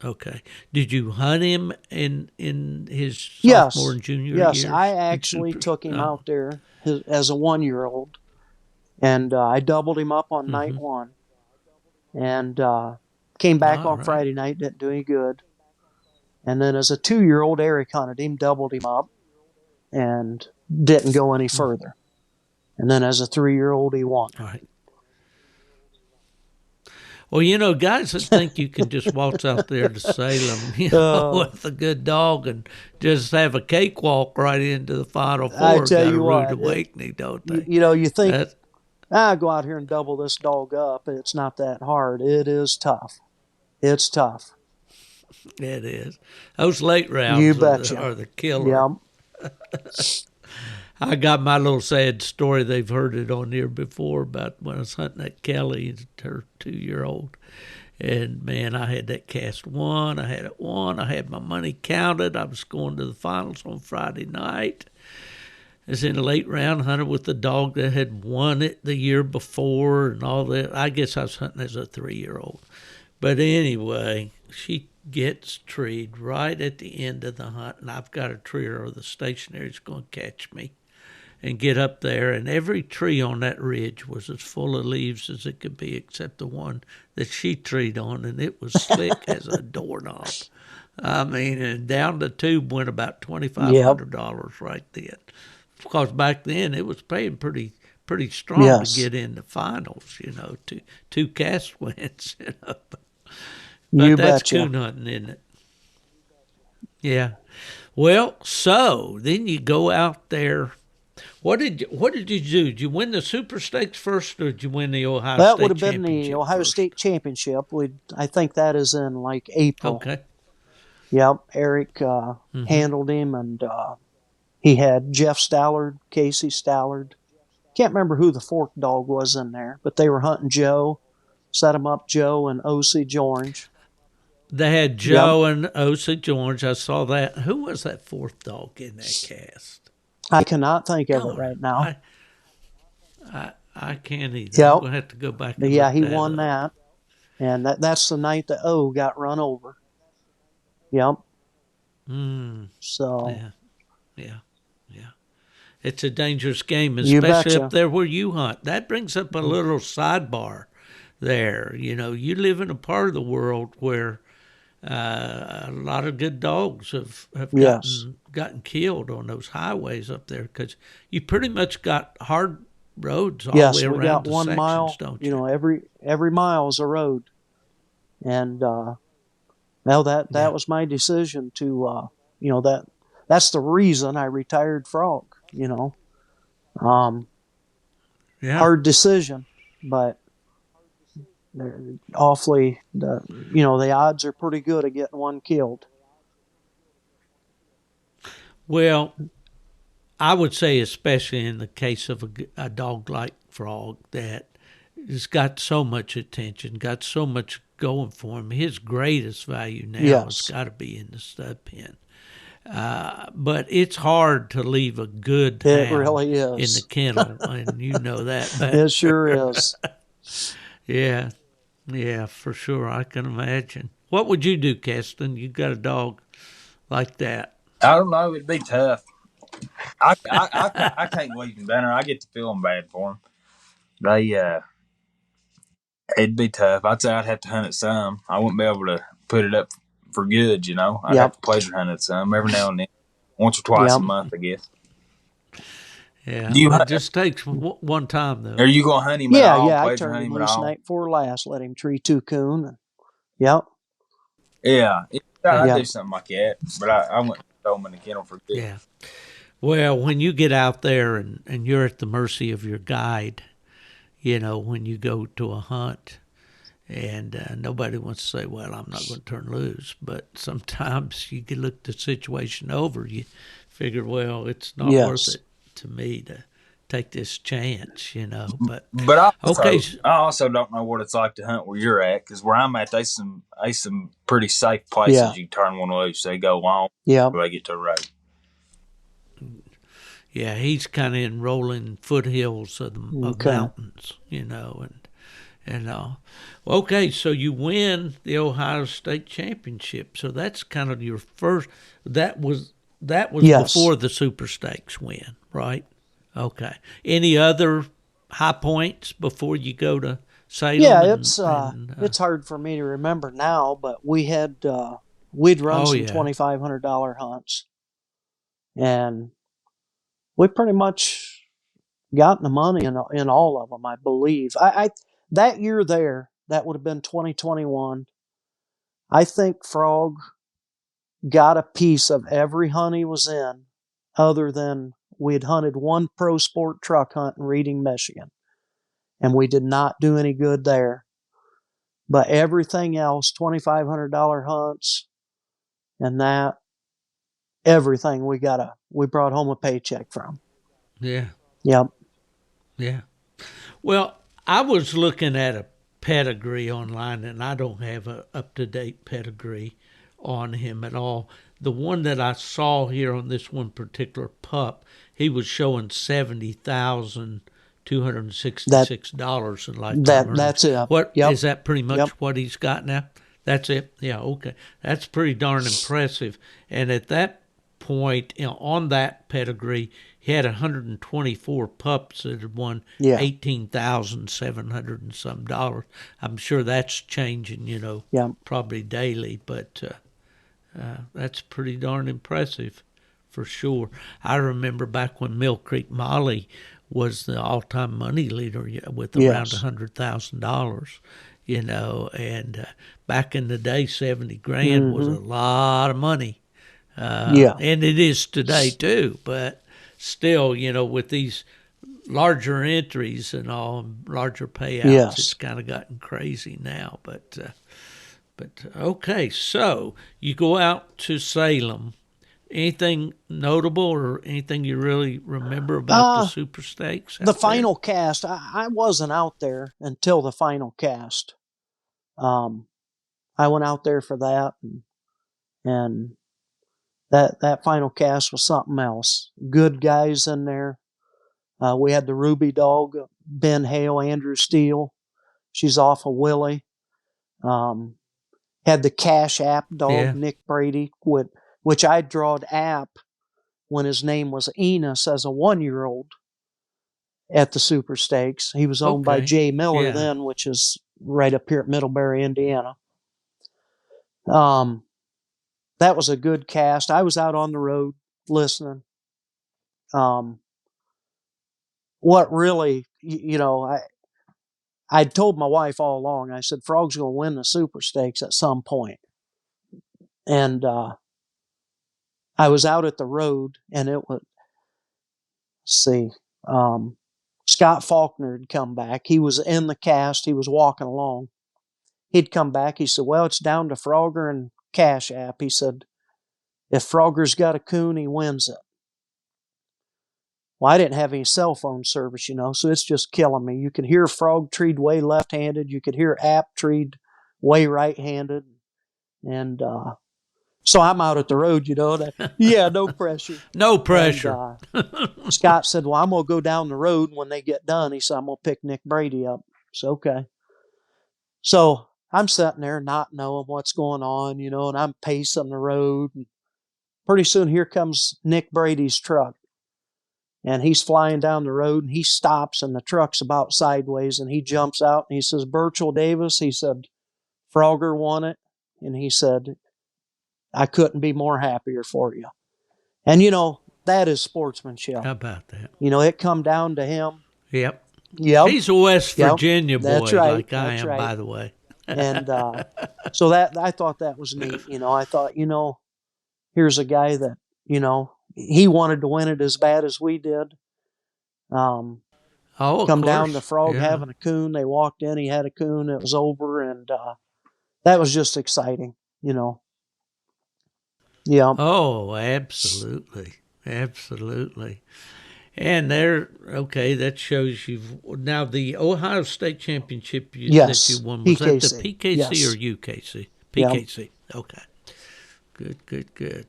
B: Okay. Did you hunt him in his sophomore and junior years?
C: Yes, I actually took him out there as a 1-year-old, and I doubled him up on night one. And came back on Friday night, didn't do any good. And then as a 2-year-old, Eric hunted him, doubled him up, and didn't go any further. And then as a 3-year-old, he won.
B: All right. Well, guys that think you can just waltz out there to Salem, with a good dog and just have a cakewalk right into the Final Four.
C: I tell you
B: what,
C: what,
B: awakening, don't they?
C: You think, go out here and double this dog up. It's not that hard. It is tough. It's tough.
B: It is. Those late rounds are the killer.
C: Yeah.
B: I got my little sad story. They've heard it on here before about when I was hunting that Kelly, her 2-year-old. And, man, I had that cast won. I had it won. I had my money counted. I was going to the finals on Friday night. I was in a late round hunting with the dog that had won it the year before and all that. I guess I was hunting as a 3-year-old. But anyway, she gets treed right at the end of the hunt, and I've got a tree or the stationary's going to catch me. and get up there, and every tree on that ridge was as full of leaves as it could be, except the one that she treed on, and it was slick as a doorknob. I mean, and down the tube went about $2,500 right then, because back then it was paying pretty strong to get in the finals. Two cast wins. But that's coon hunting, isn't it? Yeah. Well, so then you go out there. What did you do? Did you win the Super Stakes first, or did you win the Ohio State Championship?
C: That would have been the Ohio State Championship. I think that is in like April.
B: Okay.
C: Yep. Eric handled him, and he had Jeff Stallard, Casey Stallard. Can't remember who the fourth dog was in there, but they were hunting Joe. Set him up, Joe and O.C. George.
B: They had Joe and O.C. George. I saw that. Who was that fourth dog in that cast?
C: I cannot think of it right now.
B: I can't either.
C: Yep.
B: I'm going to have to go back and
C: yeah,
B: look
C: he
B: that
C: won
B: up.
C: that. And that's the night that O got run over. Yep. So.
B: Yeah. It's a dangerous game, especially up there where you hunt. That brings up a little sidebar there. You live in a part of the world where a lot of good dogs have gotten killed on those highways up there, because you pretty much got hard roads all the way around.
C: We got
B: the
C: 1
B: sections,
C: mile.
B: Don't you?
C: Every mile is a road, and that was my decision to that's the reason I retired Frog. Hard decision, but they're awfully the odds are pretty good of getting one killed.
B: Well, I would say, especially in the case of a dog like Frog that has got so much attention, got so much going for him, his greatest value now has got to be in the stud pen. But it's hard to leave a good hound
C: really is.
B: in the kennel, and you know that.
C: It sure is.
B: Yeah, for sure. I can imagine. What would you do, Kesten? You got a dog like that?
D: I don't know. It'd be tough. I can't leave them down there. I get to feeling bad for them. It'd be tough. I'd say I'd have to hunt it some. I wouldn't be able to put it up for good, I'd have to pleasure hunt it some every now and then, once or twice a month, I guess.
B: Yeah, it just takes one time, though.
D: Are you going to hunt him at all?
C: Yeah, I turned him loose night before last, let him tree 2 coon. Yep.
D: Yeah, I'd do something like that, but I wouldn't throw him in the kennel for good.
B: Yeah. Well, when you get out there and you're at the mercy of your guide, when you go to a hunt, and nobody wants to say, well, I'm not going to turn loose. But sometimes you can look the situation over. You figure, well, it's not worth it to me to take this chance, But
D: I also don't know what it's like to hunt where you're at, because where I'm at, there's some pretty safe places you can turn one loose. They go long before they get to the road.
B: Yeah, he's kind of in rolling foothills of mountains, Okay, so you win the Ohio State Championship. So that's kind of your first. That was before the Super Stakes win, right? Okay. Any other high points before you go to Salem?
C: Yeah, it's hard for me to remember now, but we'd run some $2,500 hunts, and we pretty much got the money in all of them, I believe. I that year there, that would have been 2021. I think Frog got a piece of every hunt he was in, other than we had hunted one pro sport truck hunt in Reading, Michigan, and we did not do any good there. But everything else, $2,500 hunts, and that, everything we brought home a paycheck from.
B: Yeah.
C: Yep.
B: Yeah. Well, I was looking at a pedigree online, and I don't have a up-to-date pedigree on him at all. The one that I saw here on this one particular pup, he was showing $70,266 in lifetime earnings.
C: That's it.
B: Is that pretty much what he's got now? That's it? Yeah, okay. That's pretty darn impressive. And at that point on that pedigree, he had 124 pups that had won
C: Yeah.
B: $18,700 and some dollars. I'm sure that's changing,
C: Yeah.
B: probably daily, but that's pretty darn impressive for sure. I remember back when Mill Creek Molly was the all-time money leader with around $100,000, and back in the day, 70 grand was a lot of money. And it is today too, but still, with these larger entries and all, larger payouts, it's kind of gotten crazy now. But okay, so you go out to Salem. Anything notable or anything you really remember about the Super Stakes?
C: The final cast, I wasn't out there until the final cast. I went out there for that, and that final cast was something else. Good guys in there. We had the Ruby dog, Ben Hale, Andrew Steele. She's off of Willie. Had the Cash App dog, Nick Brady, which I drawed App when his name was Enos as a 1-year-old at the Super Stakes. He was owned by Jay Miller then, which is right up here at Middlebury, Indiana. That was a good cast. I was out on the road listening. What really, I'd told my wife all along, I said, Frog's going to win the Super Stakes at some point. And I was out at the road, and it was, Scott Faulkner had come back. He was in the cast. He was walking along. He'd come back. He said, well, it's down to Phrogger and Cash App. He said, if Phrogger's got a coon, he wins it. Well, I didn't have any cell phone service, so it's just killing me. You could hear Frog treed way left-handed. You could hear App treed way right-handed. And so I'm out at the road, no pressure.
B: No pressure.
C: And, Scott said, well, I'm going to go down the road when they get done. He said, I'm going to pick Nick Brady up. So, okay. So I'm sitting there not knowing what's going on, and I'm pacing the road. And pretty soon here comes Nick Brady's truck. And he's flying down the road, and he stops, and the truck's about sideways, and he jumps out, and he says, Burchel Davis, he said, Phrogger won it. And he said, I couldn't be more happier for you. And, that is sportsmanship.
B: How about that?
C: It come down to him.
B: Yep.
C: Yep.
B: He's a West Virginia boy,
C: That's right.
B: like I
C: That's
B: am,
C: right.
B: by the way.
C: And so that I thought that was neat. I thought, here's a guy that, he wanted to win it as bad as we did. Come down to Frog having a coon. They walked in, he had a coon, it was over, and that was just exciting, Yeah.
B: Oh, absolutely. Absolutely. And that shows now the Ohio State Championship that you won, was
C: PKC.
B: that the PKC or UKC? PKC. Yep. Okay. Good.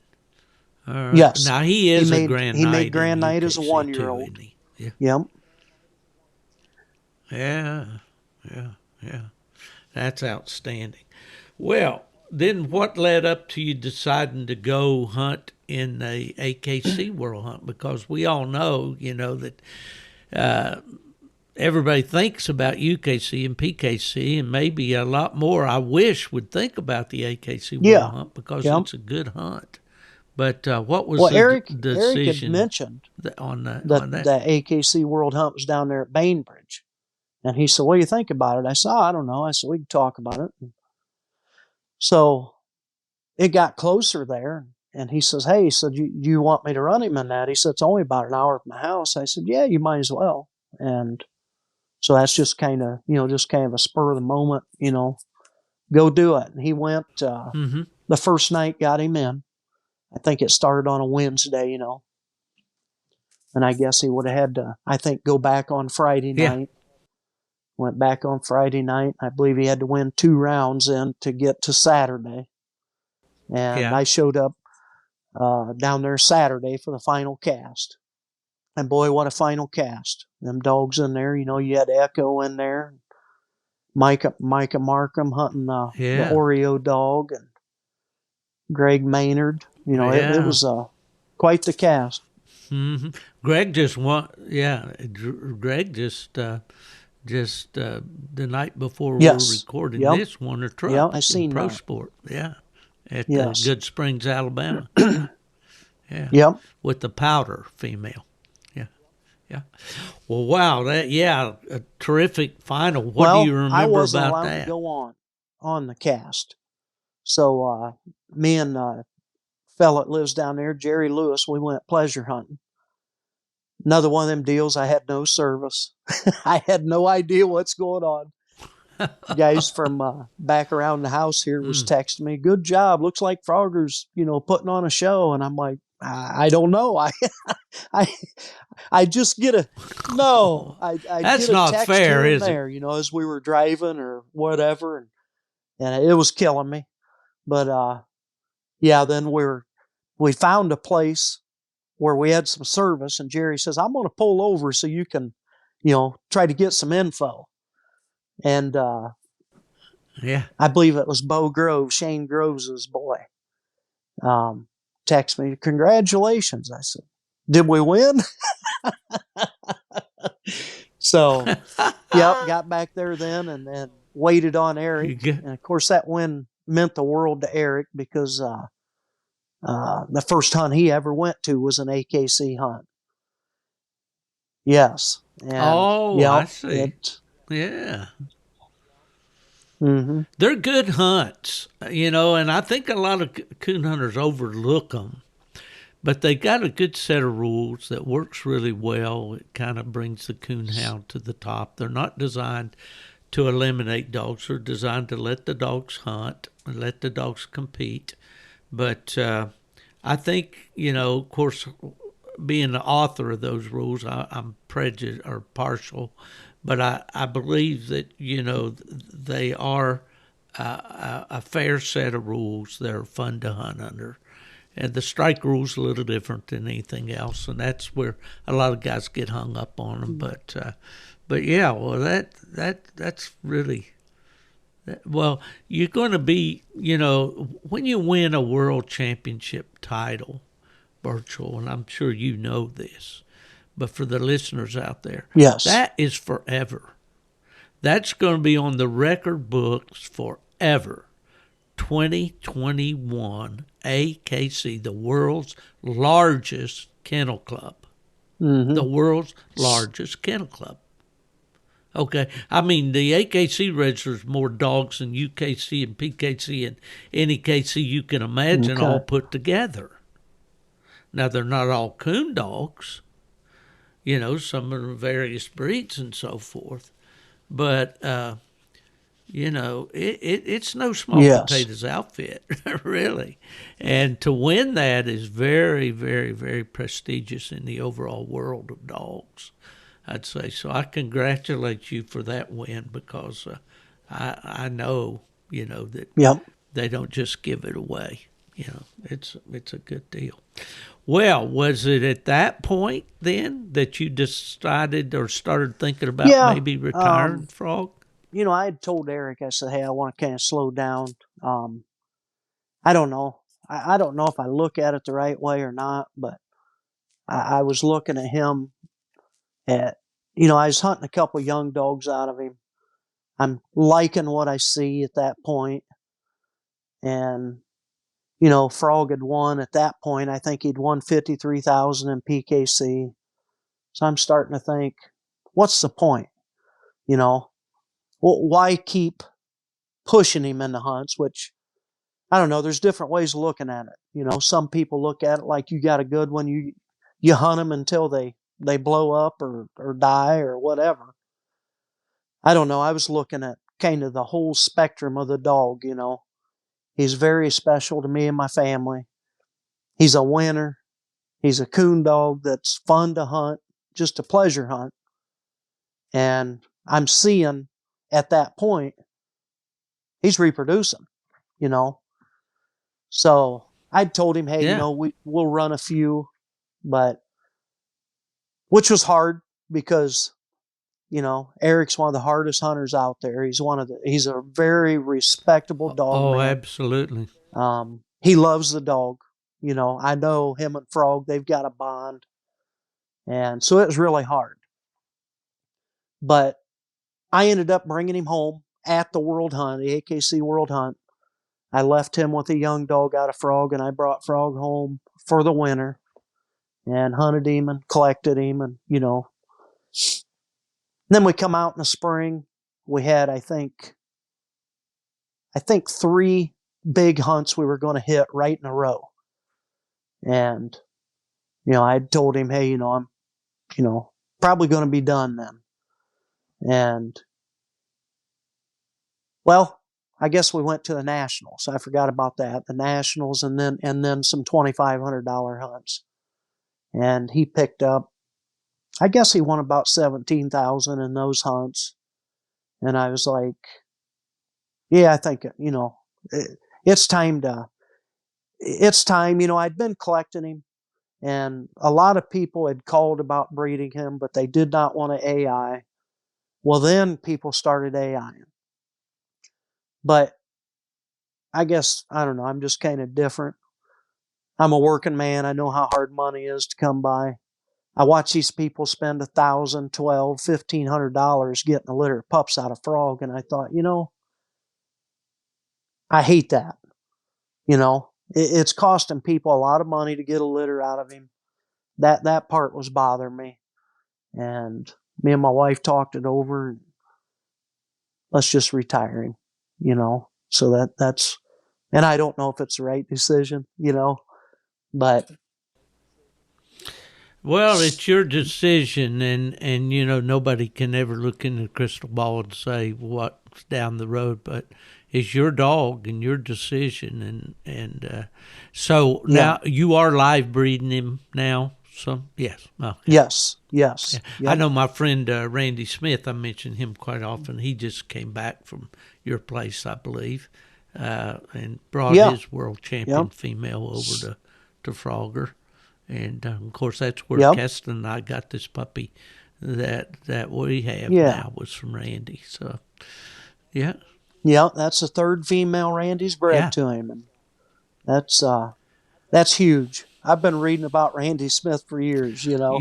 B: All right.
C: Yes.
B: Now he is a Grand Knight.
C: He made Grand Knight as a 1-year-old.
B: Yeah. Yeah. That's outstanding. Well, then what led up to you deciding to go hunt in the AKC World Hunt? Because we all know, that everybody thinks about UKC and PKC, and maybe a lot more, I wish, would think about the AKC World Hunt because it's a good hunt. But what was the decision?
C: Eric had mentioned
B: on that?
C: The AKC World Hunt was down there at Bainbridge. And he said, what do you think about it? I said, I don't know. I said, we can talk about it. So it got closer there. And he says, hey, do you want me to run him in that? He said, it's only about an hour from my house. I said, yeah, you might as well. And so that's just kind of a spur of the moment, go do it. And he went, the first night got him in. I think it started on a Wednesday, and I guess he would have had to, go back on Friday night. Went back on Friday night. I believe he had to win 2 rounds in to get to Saturday. And I showed up down there Saturday for the final cast. And boy, what a final cast. Them dogs in there, you had Echo in there. Micah Markham hunting the Oreo dog, and Greg Maynard. It was quite the cast.
B: Mm-hmm. Greg just Greg just the night before we were
C: Yes.
B: recording
C: Yep.
B: this won a truck
C: Yep, I
B: in
C: seen
B: Pro
C: that.
B: Sport. Yeah, at
C: Yes.
B: Good Springs, Alabama. Yeah,
C: Yep.
B: with the powder female. Yeah, yeah. Well, wow, a terrific final. What do you remember
C: I wasn't
B: about
C: allowed
B: that?
C: to go on the cast. So me and fella that lives down there, Jerry Lewis, we went pleasure hunting. Another one of them deals, I had no service. I had no idea what's going on. Guys from back around the house here was texting me, "Good job. Looks like Phrogger's, putting on a show." And I'm like, I don't know. I I just get a no. I
B: That's
C: get a
B: not
C: text
B: fair,
C: here and
B: is it?
C: there, as we were driving or whatever, and it was killing me. But then we found a place where we had some service, and Jerry says, "I'm going to pull over so you can, try to get some info." And
B: Yeah.
C: I believe it was Bo Grove, Shane Groves' boy. Text me, "Congratulations." I said, "Did we win?" So, yep, got back there then and then waited on Eric. And of course, that win meant the world to Eric because the first hunt he ever went to was an AKC hunt. Yes. And,
B: I see. Yeah.
C: Mm-hmm.
B: They're good hunts, and I think a lot of coon hunters overlook them. But they got a good set of rules that works really well. It kind of brings the coon hound to the top. They're not designed to eliminate dogs. They're designed to let the dogs hunt and let the dogs compete. But I think, of course, being the author of those rules, I'm prejudiced or partial, but I believe that, they are a fair set of rules that are fun to hunt under. And the strike rule's a little different than anything else, and that's where a lot of guys get hung up on them. But yeah, well, that's really well. You're going to be, when you win a world championship title, Burchel, and I'm sure you know this, but for the listeners out there,
C: yes,
B: that is forever. That's going to be on the record books forever. 2021 AKC, the world's largest kennel club.
C: Mm-hmm.
B: The world's largest kennel club. Okay, I mean, the AKC registers more dogs than UKC and PKC and any KC you can imagine all put together. Now, they're not all coon dogs, some of the various breeds and so forth. But, it's no small potatoes outfit, really. And to win that is very, very, very prestigious in the overall world of dogs, I'd say. So I congratulate you for that win because I know, that they don't just give it away. It's a good deal. Well, was it at that point then that you decided or started thinking about maybe retiring, Frog?
C: I had told Eric, I said, "Hey, I want to kind of slow down." I don't know. I don't know if I look at it the right way or not, but I was looking at him I was hunting a couple young dogs out of him. I'm liking what I see at that point. And, Frog had won at that point. I think he'd won 53,000 in PKC. So I'm starting to think, what's the point? Why keep pushing him in the hunts, which I don't know. There's different ways of looking at it. Some people look at it like you got a good one. You hunt them until they blow up or die or whatever. I don't know. I was looking at kind of the whole spectrum of the dog. He's very special to me and my family. He's a winner. He's a coon dog that's fun to hunt, just a pleasure hunt. And I'm seeing at that point, he's reproducing, So I told him, "Hey, we'll run a few," but which was hard because, Eric's one of the hardest hunters out there. He's a very respectable dog man.
B: Absolutely.
C: He loves the dog. You know, I know him and Frog, they've got a bond. And so it was really hard. But I ended up bringing him home at the World Hunt, the AKC World Hunt. I left him with a young dog out of Frog, and I brought Frog home for the winter and hunted him and collected him. And, you know, then we come out in the spring. We had, I think 3 big hunts we were going to hit right in a row. And, you know, I told him, hey, you know, I'm, you know, probably going to be done then. And, well, I guess we went to the Nationals. I forgot about that. The Nationals and then some $2,500 hunts. And he picked up, I guess he won about $17,000 in those hunts. And I was like, yeah, I think, you know, it's time. You know, I'd been collecting him, and a lot of people had called about breeding him, but they did not want to AI. Well, then people started AIing. But I guess, I don't know, I'm just kind of different. I'm a working man. I know how hard money is to come by. I watch these people spend $1,000, $1,200, $1,500 getting a litter of pups out of Frog, and I thought, you know, I hate that. You know, it's costing people a lot of money to get a litter out of him. That part was bothering me. And me and my wife talked it over, and let's just retire him, you know. So that's, and I don't know if it's the right decision, you know, but.
B: Well, it's your decision, and you know, nobody can ever look in the crystal ball and say what's down the road, but it's your dog and your decision, and so now you are live breeding him now. So yes, okay.
C: Yes.
B: Yeah.
C: Yep.
B: I know my friend Randy Smith. I mention him quite often. He just came back from your place, I believe, and brought his world champion female over to Phrogger. And of course, that's where Kesten and I got this puppy that we have now was from Randy. So, yeah,
C: that's the 3rd female Randy's bred to him, and that's huge. I've been reading about Randy Smith for years. You know,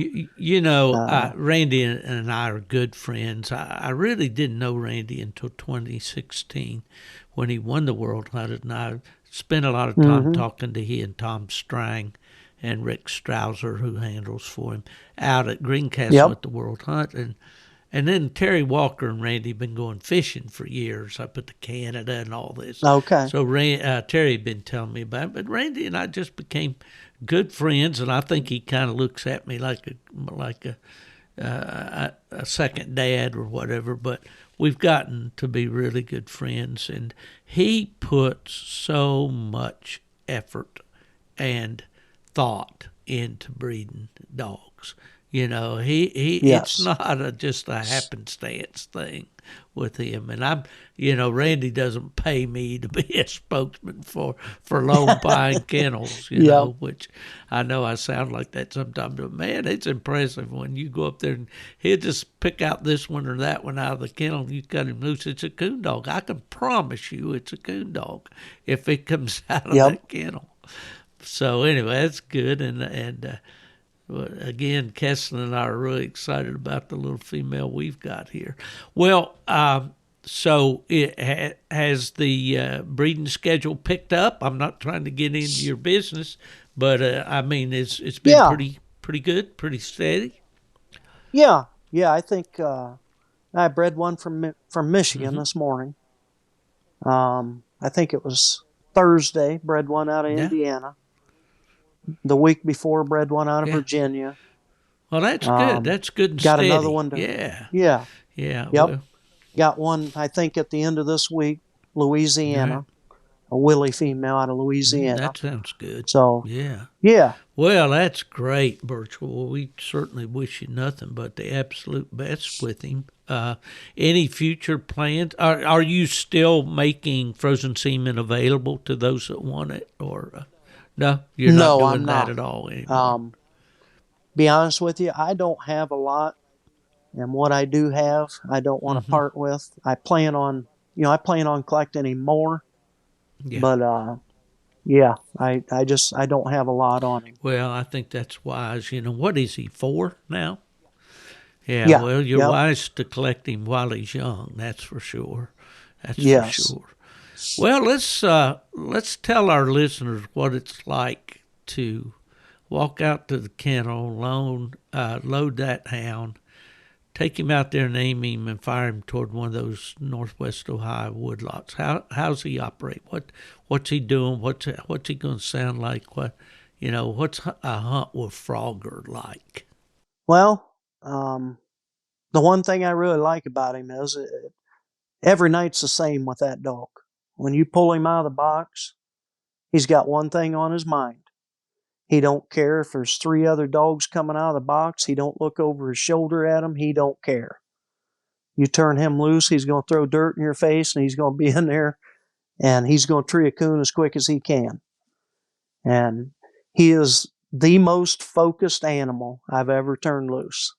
B: Randy and I are good friends. I really didn't know Randy until 2016 when he won the World Hunt, and I spent a lot of time talking to he and Tom Strang and Rick Strouser, who handles for him, out at Greencastle at the World Hunt. And then Terry Walker and Randy been going fishing for years up at the Canada and all this.
C: Okay.
B: So Terry had been telling me about it, but Randy and I just became good friends, and I think he kind of looks at me like a second dad or whatever, but we've gotten to be really good friends, and he puts so much effort and thought into breeding dogs. You know, it's not just a happenstance thing with him. And Randy doesn't pay me to be a spokesman for Lone Pine Kennels, you know, which I know I sound like that sometimes, but man, it's impressive when you go up there and he'll just pick out this one or that one out of the kennel. You cut him loose. It's a coon dog. I can promise you it's a coon dog if it comes out of that kennel. So anyway, that's good, and again, Kesten and I are really excited about the little female we've got here. Well, so has the breeding schedule picked up? I'm not trying to get into your business, but I mean, it's been pretty good, pretty steady.
C: Yeah. I think I bred one from Michigan this morning. I think it was Thursday. Bred one out of Indiana. The week before, bred one out of Virginia.
B: Well, that's good. That's good and
C: got
B: steady.
C: Another one.
B: Yeah.
C: Yep.
B: Well,
C: got one, I think, at the end of this week, Louisiana. A Willie female out of Louisiana.
B: That sounds good.
C: So,
B: yeah. Well, that's great, Burchel. Well, we certainly wish you nothing but the absolute best with him. Any future plans? Are you still making frozen semen available to those that want it, or? No, you're not doing that at all anymore.
C: Be honest with you, I don't have a lot, and what I do have, I don't want to part with. I plan on collecting him more, but Yeah, I don't have a lot on him.
B: Well, I think that's wise. What is he, 4 now? Yeah,
C: Yeah,
B: well, you're
C: yep,
B: wise to collect him while he's young. That's for sure. That's for
C: yes.
B: sure. Well, let's tell our listeners what it's like to walk out to the kennel, load that hound, take him out there and aim him and fire him toward one of those Northwest Ohio woodlots. How's he operate? What's he doing? What's he going to sound like? What's a hunt with Phrogger like?
C: Well, the one thing I really like about him is every night's the same with that dog. When you pull him out of the box, he's got one thing on his mind. He don't care if there's 3 other dogs coming out of the box. He don't look over his shoulder at them. He don't care. You turn him loose, he's going to throw dirt in your face, and he's going to be in there, and he's going to tree a coon as quick as he can. And he is the most focused animal I've ever turned loose.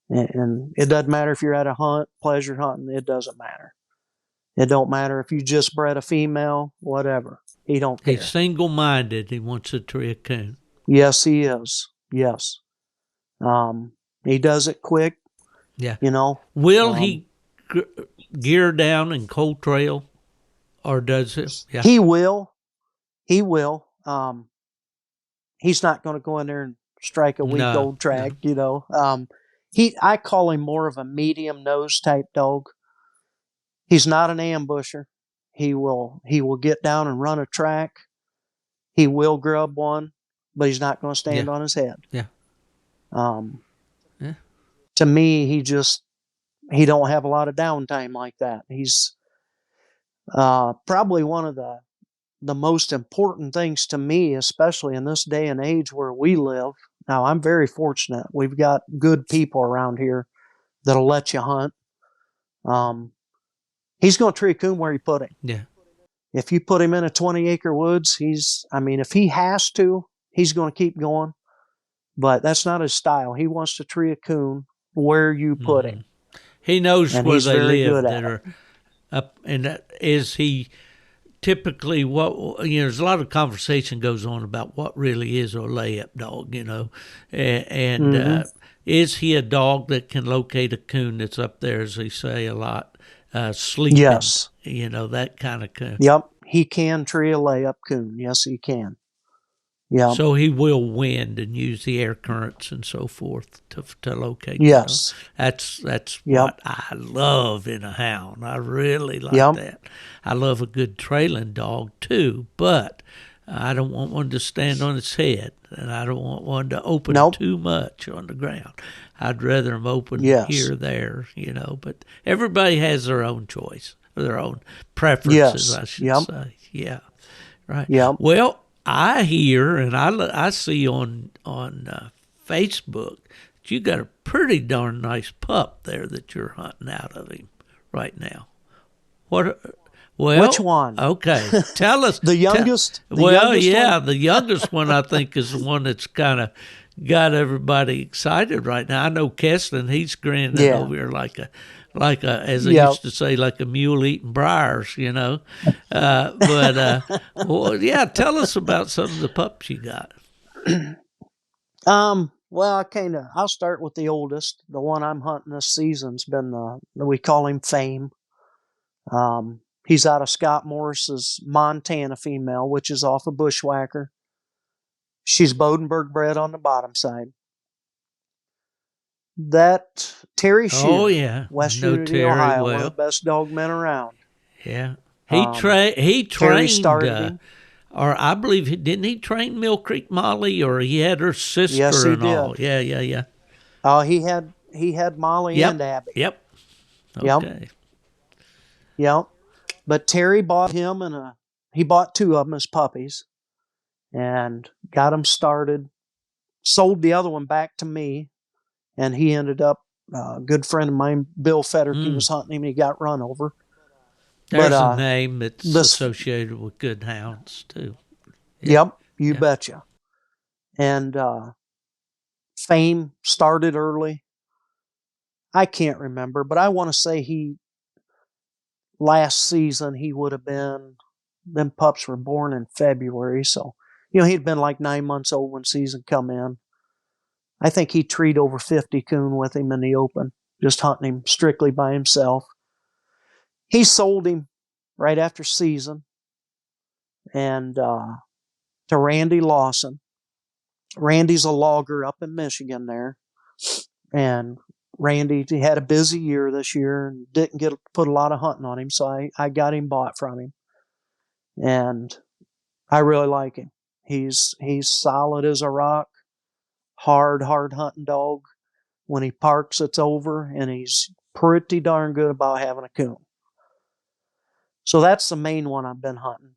C: And it doesn't matter if you're at a hunt, pleasure hunting, it doesn't matter. It don't matter if you just bred a female, whatever. He don't care.
B: He's single-minded. He wants to tree a coon.
C: Yes, he is. Yes. He does it quick.
B: Yeah.
C: Will
B: he gear down and cold trail, or does it? Yeah.
C: He will. He will. He's not going to go in there and strike a weak old track, I call him more of a medium nose type dog. He's not an ambusher. He will get down and run a track. He will grub one, but he's not going to stand on his head.
B: Yeah.
C: To me, he don't have a lot of downtime like that. He's probably one of the most important things to me, especially in this day and age where we live. Now, I'm very fortunate. We've got good people around here that'll let you hunt. He's going to tree a coon where you put him.
B: Yeah.
C: If you put him in a 20-acre woods, if he has to, he's going to keep going. But that's not his style. He wants to tree a coon where you put him.
B: He knows
C: and
B: where they live
C: that
B: are up. And is he typically there's a lot of conversation goes on about what really is a layup dog, and is he a dog that can locate a coon that's up there, as they say a lot, sleeping?
C: Yes.
B: That kind of coon.
C: Yep. He can tree a layup coon. Yes, he can. Yeah.
B: So he will wind and use the air currents and so forth to locate.
C: Yes.
B: That's what I love in a hound. I really like that. I love a good trailing dog too, but I don't want one to stand on its head, and I don't want one to open too much on the ground. I'd rather them open here or there, But everybody has their own choice, or their own preferences, I should say. Yeah. Right.
C: Yeah.
B: Well, I hear and I see on Facebook that you got a pretty darn nice pup there that you're hunting out of him right now. Well,
C: which one?
B: Okay, tell us.
C: The youngest?
B: The youngest one I think is the one that's kind of got everybody excited right now. I know Kesten, he's grinning over here like a, as I used to say, like a mule eating briars, Tell us about some of the pups you got.
C: I'll start with the oldest. The one I'm hunting this season's been we call him Fame. He's out of Scott Morris's Montana female, which is off a Bushwhacker. She's Bodenberg bred on the bottom side. That Terry Shear, West Unity, Ohio, one of the best dog men around.
B: Yeah, he trained. Or I believe didn't he train Mill Creek Molly, or he had her sister?
C: Yes, he
B: and
C: did.
B: All. Yeah.
C: Oh, he had Molly and Abby.
B: Yep. Okay.
C: Yep. But Terry bought him he bought 2 of them as puppies, and got them started. Sold the other one back to me. And he ended up, a good friend of mine, Bill Federke, was hunting him, and he got run over.
B: There's a name that's associated with good hounds, too.
C: Yep, you betcha. And Fame started early. I can't remember, but I want to say last season, he would have been them pups were born in February, so he'd been like 9 months old when season come in. I think he treed over 50 coon with him in the open, just hunting him strictly by himself. He sold him right after season, and to Randy Lawson. Randy's a logger up in Michigan there, and Randy, he had a busy year this year and didn't get put a lot of hunting on him, so I got him bought from him, and I really like him. He's solid as a rock, hard hunting dog. When he parks, it's over, and he's pretty darn good about having a coon. So that's the main one I've been hunting.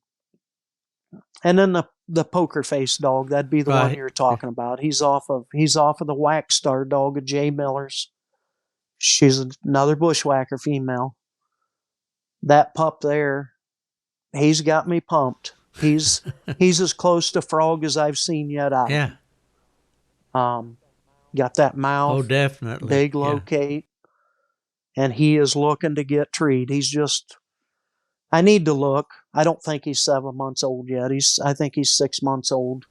C: And then the poker face dog, that'd be the one you're talking about. He's off of the Wax Star dog of Jay Miller's. She's another bushwhacker female. That pup there, he's got me pumped. He's as close to Frog as I've seen yet out.
B: Yeah.
C: Got that mouth.
B: Oh, definitely.
C: Big locate. And he is looking to get treed. He's just, I need to look. I don't think he's 7 months old yet. I think he's 6 months old.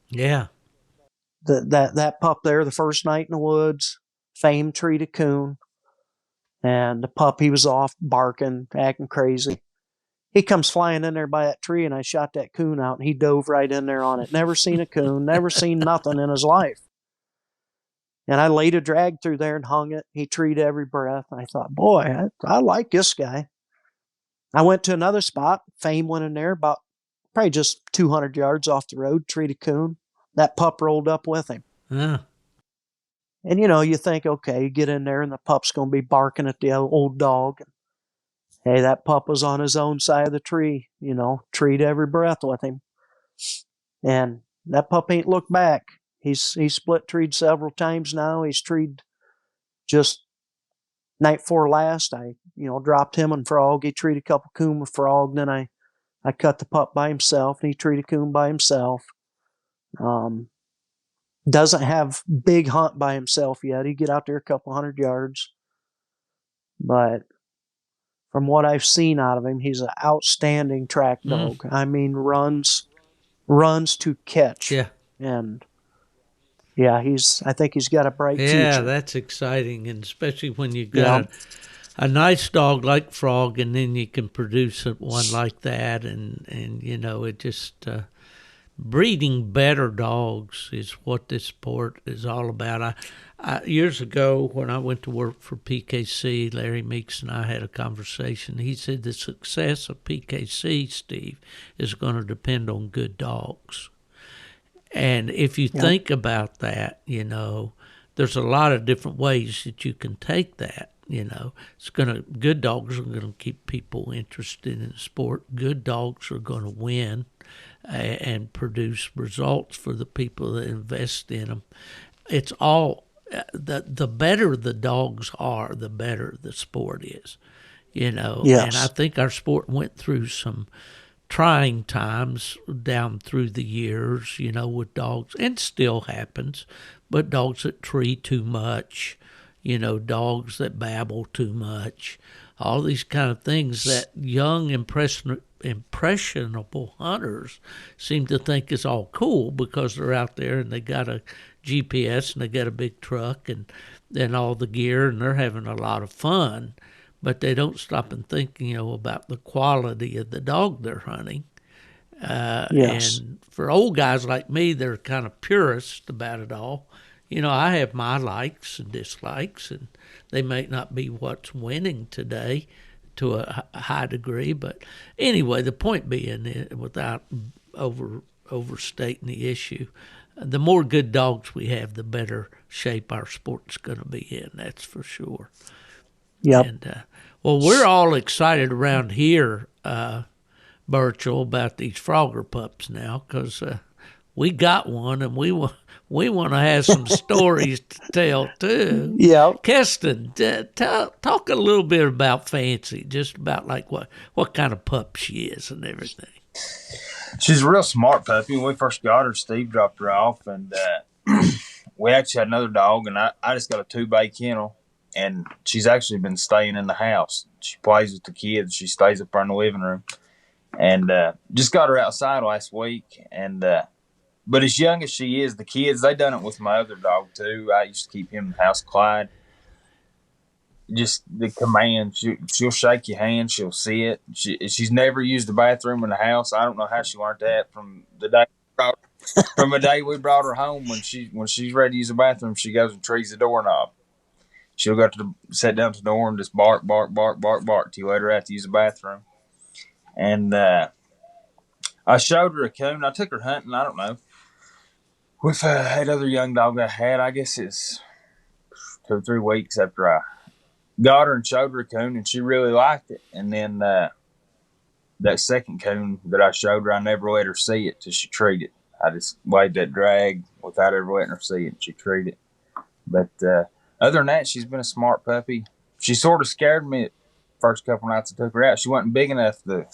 B: Yeah.
C: That pup there, the first night in the woods, famed treated coon. And the pup, he was off barking, acting crazy. He comes flying in there by that tree, and I shot that coon out, and he dove right in there on it. Never seen a coon, never seen nothing in his life. And I laid a drag through there and hung it. He treed every breath. I thought, boy, I like this guy. I went to another spot. Fame went in there about probably just 200 yards off the road, treated coon. That pup rolled up with him.
B: Yeah.
C: And, you think, okay, you get in there and the pup's going to be barking at the old dog. Hey, that pup was on his own side of the tree, treed every breath with him. And that pup ain't looked back. He's split treed several times now. He's treed just night before last. I, dropped him and Frog. He treed a couple coon with Frog. Then I cut the pup by himself, and he treated coon by himself. Doesn't have big hunt by himself yet. He get out there a couple 100 yards. But from what I've seen out of him, he's an outstanding track dog. I mean, runs to catch.
B: Yeah.
C: And yeah, I think he's got a bright future.
B: Yeah, that's exciting, and especially when you got a nice dog like Frog, and then you can produce one like that, and it just breeding better dogs is what this sport is all about. I years ago, when I went to work for PKC, Larry Meeks and I had a conversation. He said the success of PKC, Steve, is going to depend on good dogs. And if you think about that, there's a lot of different ways that you can take that. Good dogs are going to keep people interested in the sport. Good dogs are going to win and produce results for the people that invest in them. It's all the better the dogs are, the better the sport is. Yes. And I think our sport went through some trying times down through the years, with dogs, and still happens, but dogs that tree too much, dogs that babble too much, all these kind of things that young, impressionable hunters seem to think is all cool because they're out there and they got a GPS and they got a big truck and all the gear, and they're having a lot of fun. But they don't stop and think, about the quality of the dog they're hunting.
C: Yes.
B: And for old guys like me, they're kind of purist about it all. I have my likes and dislikes, and they may not be what's winning today to a high degree. But anyway, the point being, without overstating the issue, the more good dogs we have, the better shape our sport's going to be in. That's for sure.
C: Yep.
B: And, well, we're all excited around here, Burchel, about these Phrogger pups now because we got one and we want to have some stories to tell too.
C: Yeah.
B: Kesten, talk a little bit about Fancy, just about like what kind of pup she is and everything.
D: She's a real smart puppy. When we first got her, Steve dropped her off, and we actually had another dog, and I just got a 2-bay kennel. and she's actually been staying in the house. She plays with the kids. She stays up in the living room, and just got her outside last week. And but as young as she is, the kids, they done it with my other dog too. I used to keep him in the house, Clyde. Just the command. She'll shake your hand. She'll see it. She's never used the bathroom in the house. I don't know how she learned that from the day we brought her home. When she's ready to use the bathroom, she goes and trees the doorknob. She'll go sit down to the door and just bark, bark, bark, bark, bark till you let her out to use the bathroom. And I showed her a coon. I took her hunting. I don't know. With that other young dog I had, I guess it's 2 or 3 weeks after I got her and showed her a coon, and she really liked it. And then that second coon that I showed her, I never let her see it till she treed it. I just waved that drag without ever letting her see it, and she treed it. But other than that, she's been a smart puppy. She sort of scared me the first couple nights I took her out. She wasn't big enough to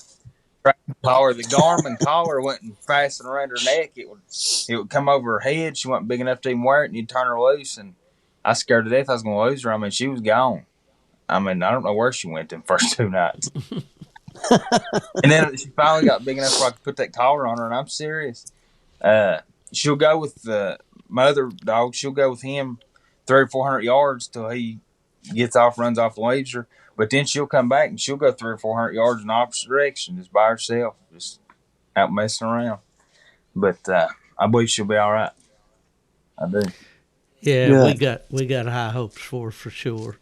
D: collar. The Garmin collar wasn't fastened around her neck. It would come over her head. She wasn't big enough to even wear it, and you'd turn her loose. And I scared to death I was going to lose her. I mean, she was gone. I mean, I don't know where she went them first 2 nights. And then she finally got big enough where I could put that collar on her, and I'm serious. She'll go with my other dog. She'll go with him 300 or 400 yards till he gets off, runs off, and leaves her. But then she'll come back and she'll go 300 or 400 yards in the opposite direction, just by herself, just out messing around. But I believe she'll be all right. I do.
B: Yeah, we got high hopes for sure.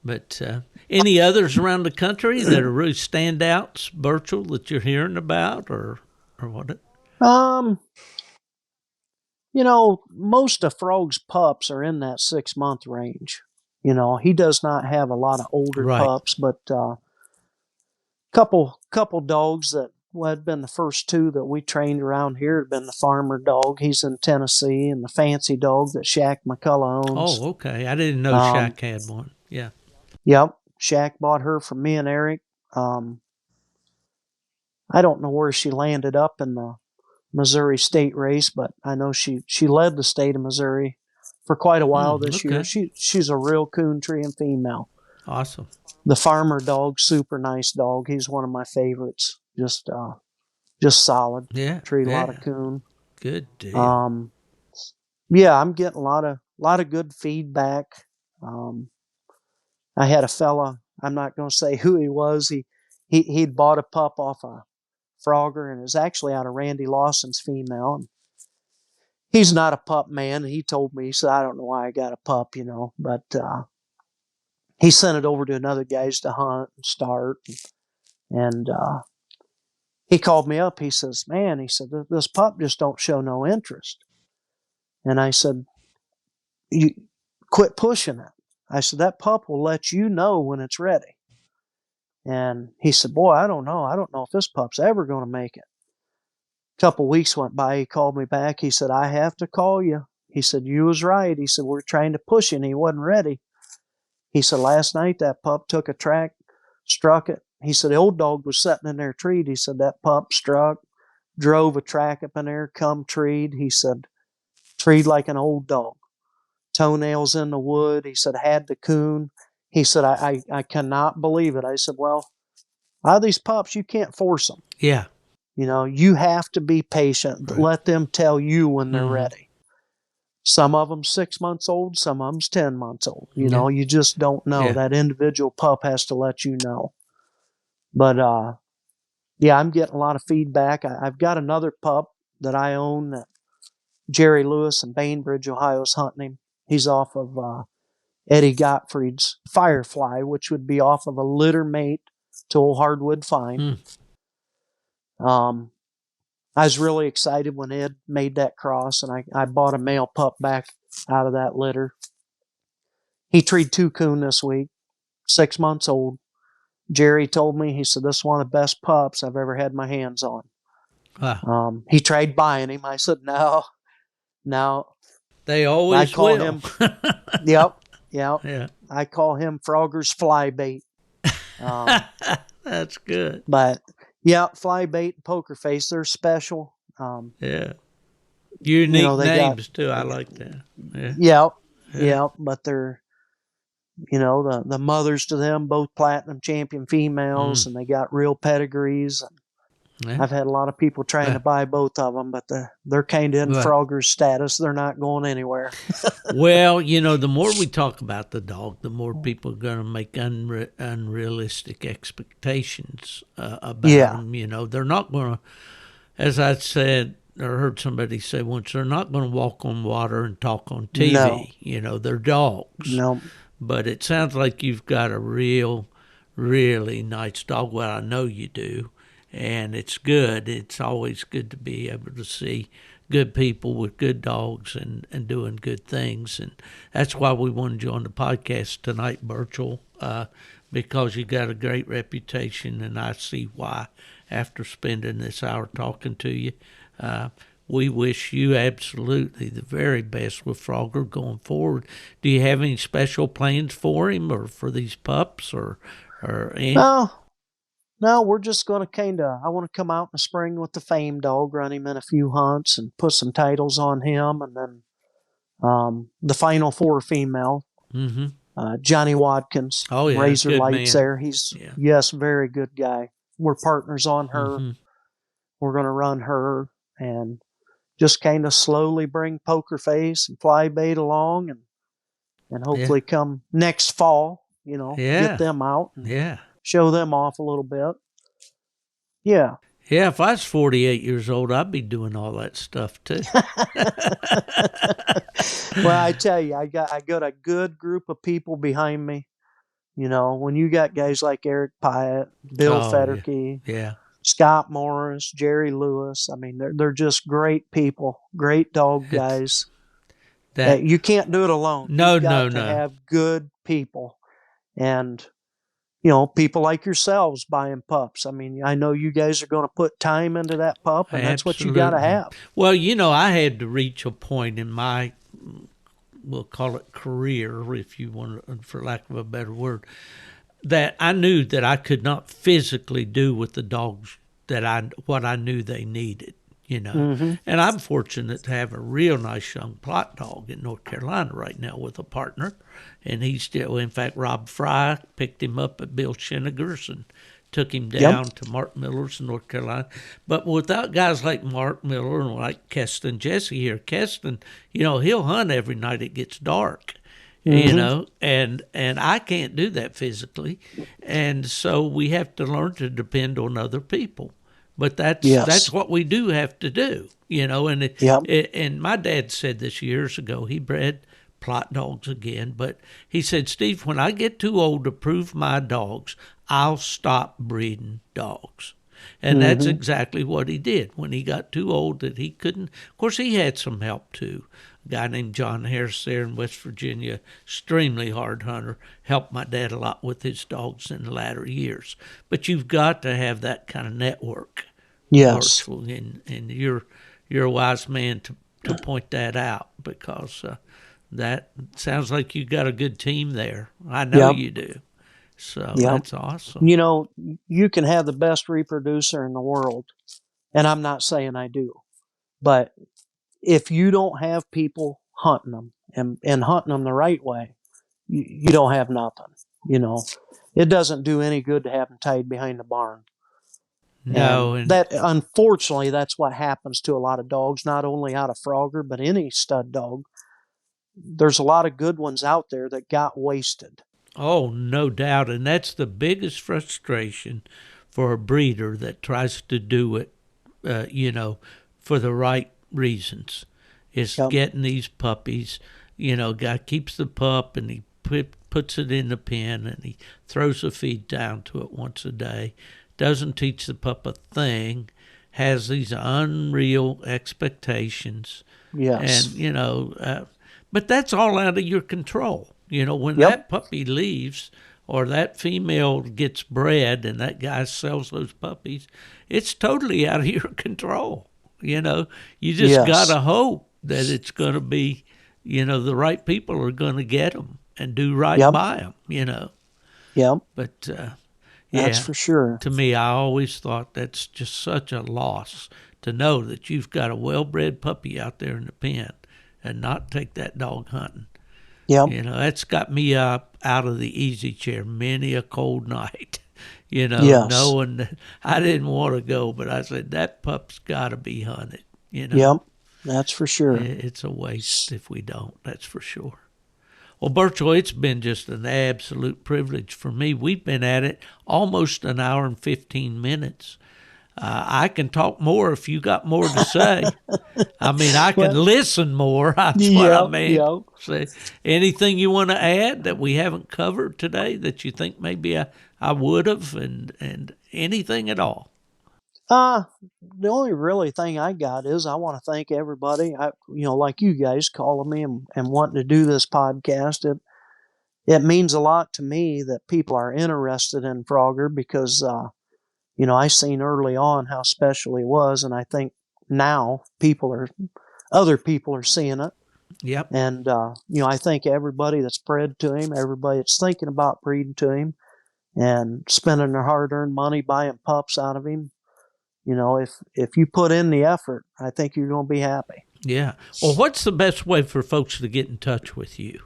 B: But any others around the country that are really standouts, Burchel, that you're hearing about, or what?
C: Most of Frog's pups are in that 6-month range. He does not have a lot of older pups, but couple dogs that had been the first 2 that we trained around here had been the farmer dog. He's in Tennessee, and the fancy dog that Shaq McCullough owns.
B: Oh, okay. I didn't know Shaq had one. Yeah.
C: Yep. Shaq bought her from me and Eric. I don't know where she landed up in the Missouri state race, but I know she led the state of Missouri for quite a while this year. She's a real coon treeing female.
B: Awesome.
C: The farmer dog, super nice dog. He's one of my favorites. Just solid.
B: Yeah.
C: Treat a lot of coon.
B: Good deal.
C: Yeah, I'm getting a lot of good feedback. I had a fella, I'm not going to say who he was. He'd bought a pup off a Phrogger, and it was actually out of Randy Lawson's female. And he's not a pup man. He told me, he said, I don't know why I got a pup, but he sent it over to another guys to hunt and start. And he called me up. He says, man, he said, this pup just don't show no interest. And I said, you quit pushing it. I said, that pup will let you know when it's ready. And he said, boy, I don't know. I don't know if this pup's ever going to make it. A couple weeks went by. He called me back. He said, I have to call you. He said, you was right. He said, we're trying to push him. He wasn't ready. He said, last night that pup took a track, struck it. He said, the old dog was sitting in there treed. He said, that pup struck, drove a track up in there, come treed. He said, treed like an old dog. Toenails in the wood. He said, had the coon. He said, I cannot believe it. I said, well, a lot of these pups, you can't force them.
B: Yeah.
C: You have to be patient. Right. Let them tell you when they're ready. Some of them 6 months old, some of them's 10 months old. You just don't know. Yeah. That individual pup has to let you know. But, I'm getting a lot of feedback. I've got another pup that I own that Jerry Lewis in Bainbridge, Ohio is hunting him. He's off of Eddie Gottfried's Firefly, which would be off of a litter mate to Old Hardwood Fine. I was really excited when Ed made that cross, and I bought a male pup back out of that litter. He treed 2 coon this week, 6 months old. Jerry told me, he said, this is one of the best pups I've ever had my hands on. Wow. He tried buying him. I said, no.
B: They always
C: will.
B: Him,
C: Yep. Yeah. I call him Phrogger's fly bait.
B: That's good.
C: But, yeah, fly bait and poker face, they're special.
B: Yeah. Unique names, too. I like that.
C: Yeah. But the mothers to them, both platinum champion females, and they got real pedigrees.
B: Yeah.
C: I've had a lot of people trying to buy both of them, but they're kind of in Phrogger's status. They're not going anywhere.
B: Well, the more we talk about the dog, the more people are going to make unrealistic expectations about them. They're not going to, as I said, or heard somebody say once, they're not going to walk on water and talk on TV.
C: No.
B: They're dogs.
C: No.
B: But it sounds like you've got a really nice dog. Well, I know you do. And it's good. It's always good to be able to see good people with good dogs and doing good things. And that's why we wanted you on the podcast tonight, Burchel, because you got a great reputation, and I see why after spending this hour talking to you. We wish you absolutely the very best with Phrogger going forward. Do you have any special plans for him or for these pups or anything?
C: No, we're just going to I want to come out in the spring with the Fame dog, run him in a few hunts and put some titles on him. And then the Final Four female, Johnny Watkins, Razor Lights man. There. He's, very good guy. We're partners on her. We're going to run her and just kind of slowly bring Poker Face and Fly Bait along and hopefully come next fall, get them out. And show them off a little bit. Yeah.
B: Yeah, if I was 48 years old, I'd be doing all that stuff too.
C: Well, I tell you, I got a good group of people behind me. When you got guys like Eric Pyatt, Bill Federke, Scott Morris, Jerry Lewis, I mean, they're just great people, great dog guys. That you can't do it alone.
B: No.
C: Have good people. And people like yourselves buying pups. I mean, I know you guys are going to put time into that pup, and that's what you got to have.
B: Well, I had to reach a point in my, we'll call it career, if you want, for lack of a better word, that I knew that I could not physically do with the dogs what I knew they needed. And I'm fortunate to have a real nice young plot dog in North Carolina right now with a partner. And he's still, in fact, Rob Fry picked him up at Bill Shinniger's and took him down to Mark Miller's in North Carolina. But without guys like Mark Miller and like Kesten, Jesse here, Kesten, he'll hunt every night it gets dark. And I can't do that physically. And so we have to learn to depend on other people. But that's what we do have to do, and my dad said this years ago. He bred plot dogs again, but he said, Steve, when I get too old to prove my dogs, I'll stop breeding dogs. And that's exactly what he did when he got too old that he couldn't. Of course, he had some help too. A guy named John Harris there in West Virginia, extremely hard hunter, helped my dad a lot with his dogs in the latter years. But you've got to have that kind of network.
C: Yes.
B: And you're a wise man to point that out, because that sounds like you got a good team there. I know you do. So that's awesome.
C: You can have the best reproducer in the world, and I'm not saying I do, but if you don't have people hunting them and hunting them the right way, you don't have nothing. It doesn't do any good to have them tied behind the barn.
B: No,
C: and that unfortunately, that's what happens to a lot of dogs, not only out of Phrogger, but any stud dog. There's a lot of good ones out there that got wasted.
B: Oh, no doubt. And that's the biggest frustration for a breeder that tries to do it, for the right reasons, is getting these puppies. Guy keeps the pup and he puts it in the pen and he throws the feed down to it once a day. Doesn't teach the pup a thing, has these unreal expectations.
C: Yes.
B: And, but that's all out of your control. When that puppy leaves or that female gets bred and that guy sells those puppies, it's totally out of your control. You just got to hope that it's going to be, the right people are going to get them and do right by them,
C: Yep.
B: But,
C: that's for sure.
B: To me, I always thought that's just such a loss to know that you've got a well-bred puppy out there in the pen and not take that dog hunting.
C: Yep.
B: That's got me up out of the easy chair many a cold night,
C: Yes.
B: knowing that I didn't want to go, but I said, that pup's got to be hunted,
C: Yep, that's for sure.
B: It's a waste if we don't, that's for sure. Well, Burchel, it's been just an absolute privilege for me. We've been at it almost an hour and 15 minutes. I can talk more if you got more to say. I mean, I can listen more. That's what I mean.
C: Yep.
B: So, anything you want to add that we haven't covered today that you think maybe I would have, and anything at all?
C: The only really thing I got is I want to thank everybody. Like you guys calling me and wanting to do this podcast. It means a lot to me that people are interested in Phrogger because, I seen early on how special he was, and I think now other people are seeing it.
B: Yep.
C: And, I thank everybody that's bred to him, everybody that's thinking about breeding to him and spending their hard-earned money buying pups out of him. If you put in the effort, I think you're going to be happy.
B: Yeah. Well, what's the best way for folks to get in touch with you?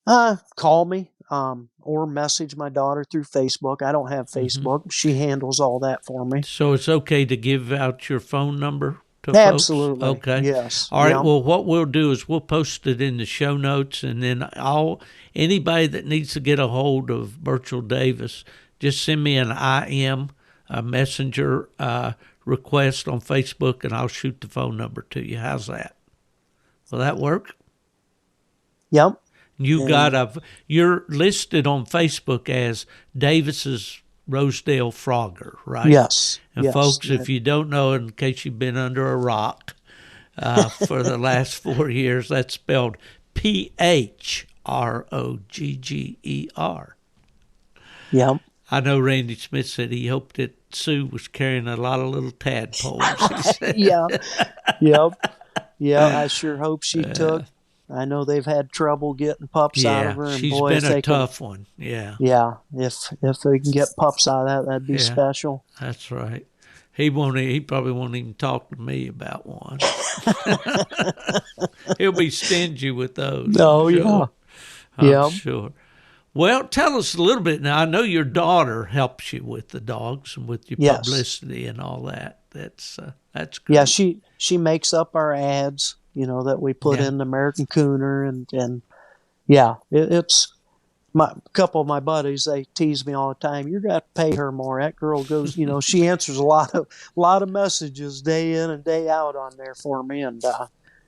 C: Call me or message my daughter through Facebook. I don't have Facebook. Mm-hmm. She handles all that for me.
B: So it's okay to give out your phone number to
C: Absolutely.
B: folks? Okay.
C: Yes.
B: All right. Well, what we'll do is we'll post it in the show notes, and then anybody that needs to get a hold of Burchel Davis, just send me an IM, a messenger request on Facebook, and I'll shoot the phone number to you. How's that? Will that work?
C: Yep.
B: You're listed on Facebook as Davis's Rosedale Phrogger, right?
C: Yes.
B: And folks, if you don't know, in case you've been under a rock for the last 4 years, that's spelled Phrogger.
C: Yep.
B: I know Randy Smith said he hoped that Sue was carrying a lot of little tadpoles. He said.
C: Yeah. Yep. Yeah, I sure hope she took. I know they've had trouble getting pups out of her. And
B: she's
C: boy,
B: been a tough one. Yeah.
C: Yeah. If they can get pups out of that, that'd be special.
B: That's right. He probably won't even talk to me about one. He'll be stingy with those.
C: Oh,
B: sure.
C: Yeah.
B: I'm sure. Well, tell us a little bit now. I know your daughter helps you with the dogs and with your publicity and all that. That's great.
C: Yeah, she makes up our ads, that we put in the American Cooner, and it's a couple of my buddies. They tease me all the time. You're going to pay her more. That girl goes, she answers a lot of messages day in and day out on there for me, and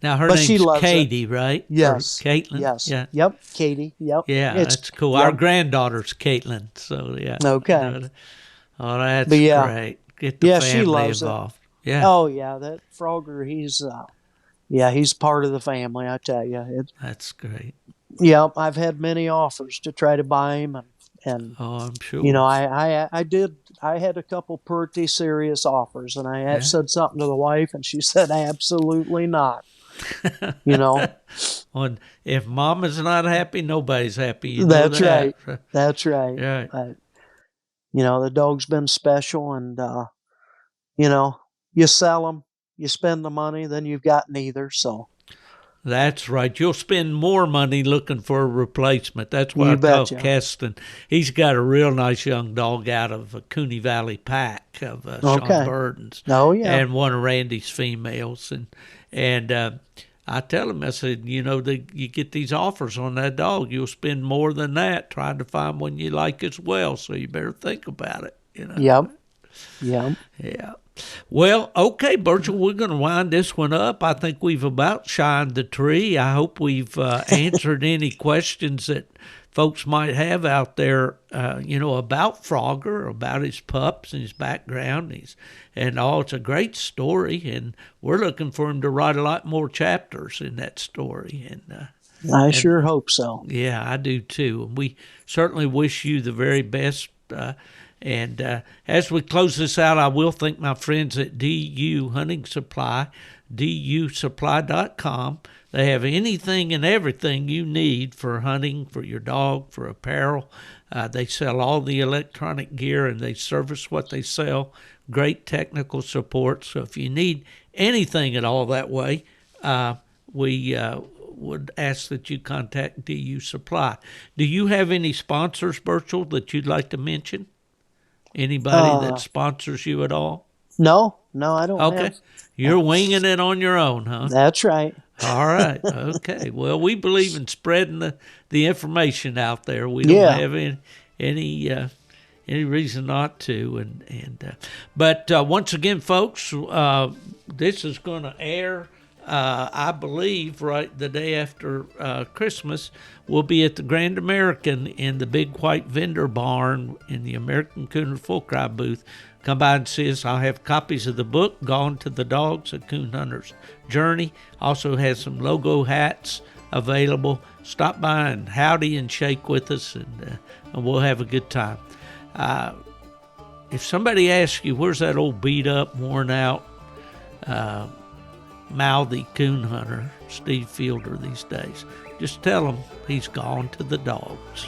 B: now her name's Katie, right?
C: Yes.
B: Or Caitlin?
C: Yes.
B: Yeah.
C: Yep. Katie. Yep.
B: Yeah, that's cool. Our granddaughter's Caitlin, so yeah.
C: Okay.
B: Oh, that's great. Get the family
C: she loves
B: involved.
C: It.
B: Yeah.
C: Oh yeah, that Phrogger, he's part of the family. I tell you,
B: that's great.
C: Yeah, I've had many offers to try to buy him, and
B: I'm sure.
C: I had a couple pretty serious offers, and I had said something to the wife, and she said absolutely not.
B: Well, if mama's not happy, nobody's happy.
C: That's
B: that.
C: Right. That's right.
B: Yeah.
C: The dog's been special, and you sell them, you spend the money, then you've got neither. So
B: that's right. You'll spend more money looking for a replacement. That's what I told Kesten. He's got a real nice young dog out of a Cooney Valley pack of Sean Burden's.
C: Oh yeah,
B: and one of Randy's females, and I tell him, I said, you get these offers on that dog, you'll spend more than that trying to find one you like as well. So you better think about it.
C: Yep. Yeah.
B: Well, okay, Burchel, we're going to wind this one up. I think we've about shined the tree. I hope we've answered any questions that folks might have out there, about Phrogger, about his pups and his background. It's a great story, and we're looking for him to write a lot more chapters in that story. And
C: I sure hope so.
B: Yeah, I do too. And we certainly wish you the very best. And as we close this out, I will thank my friends at DU Hunting Supply, dusupply.com. They have anything and everything you need for hunting, for your dog, for apparel. They sell all the electronic gear, and they service what they sell. Great technical support. So if you need anything at all that way, we would ask that you contact DU Supply. Do you have any sponsors, Burchel, that you'd like to mention? Anybody that sponsors you at all?
C: No, I don't.
B: Okay. You're winging it on your own, huh?
C: That's right.
B: All right. Okay. Well, we believe in spreading the information out there. We don't have any reason not to. But once again, folks, this is going to air, I believe, right the day after Christmas. We'll be at the Grand American in the big white vendor barn in the American Cooner Full Cry booth. Come by and see us. I'll have copies of the book, Gone to the Dogs, A Coon Hunter's Journey. Also has some logo hats available. Stop by and howdy and shake with us, and we'll have a good time. If somebody asks you, where's that old beat-up, worn-out, mouthy coon hunter, Steve Fielder, these days, just tell him he's gone to the dogs.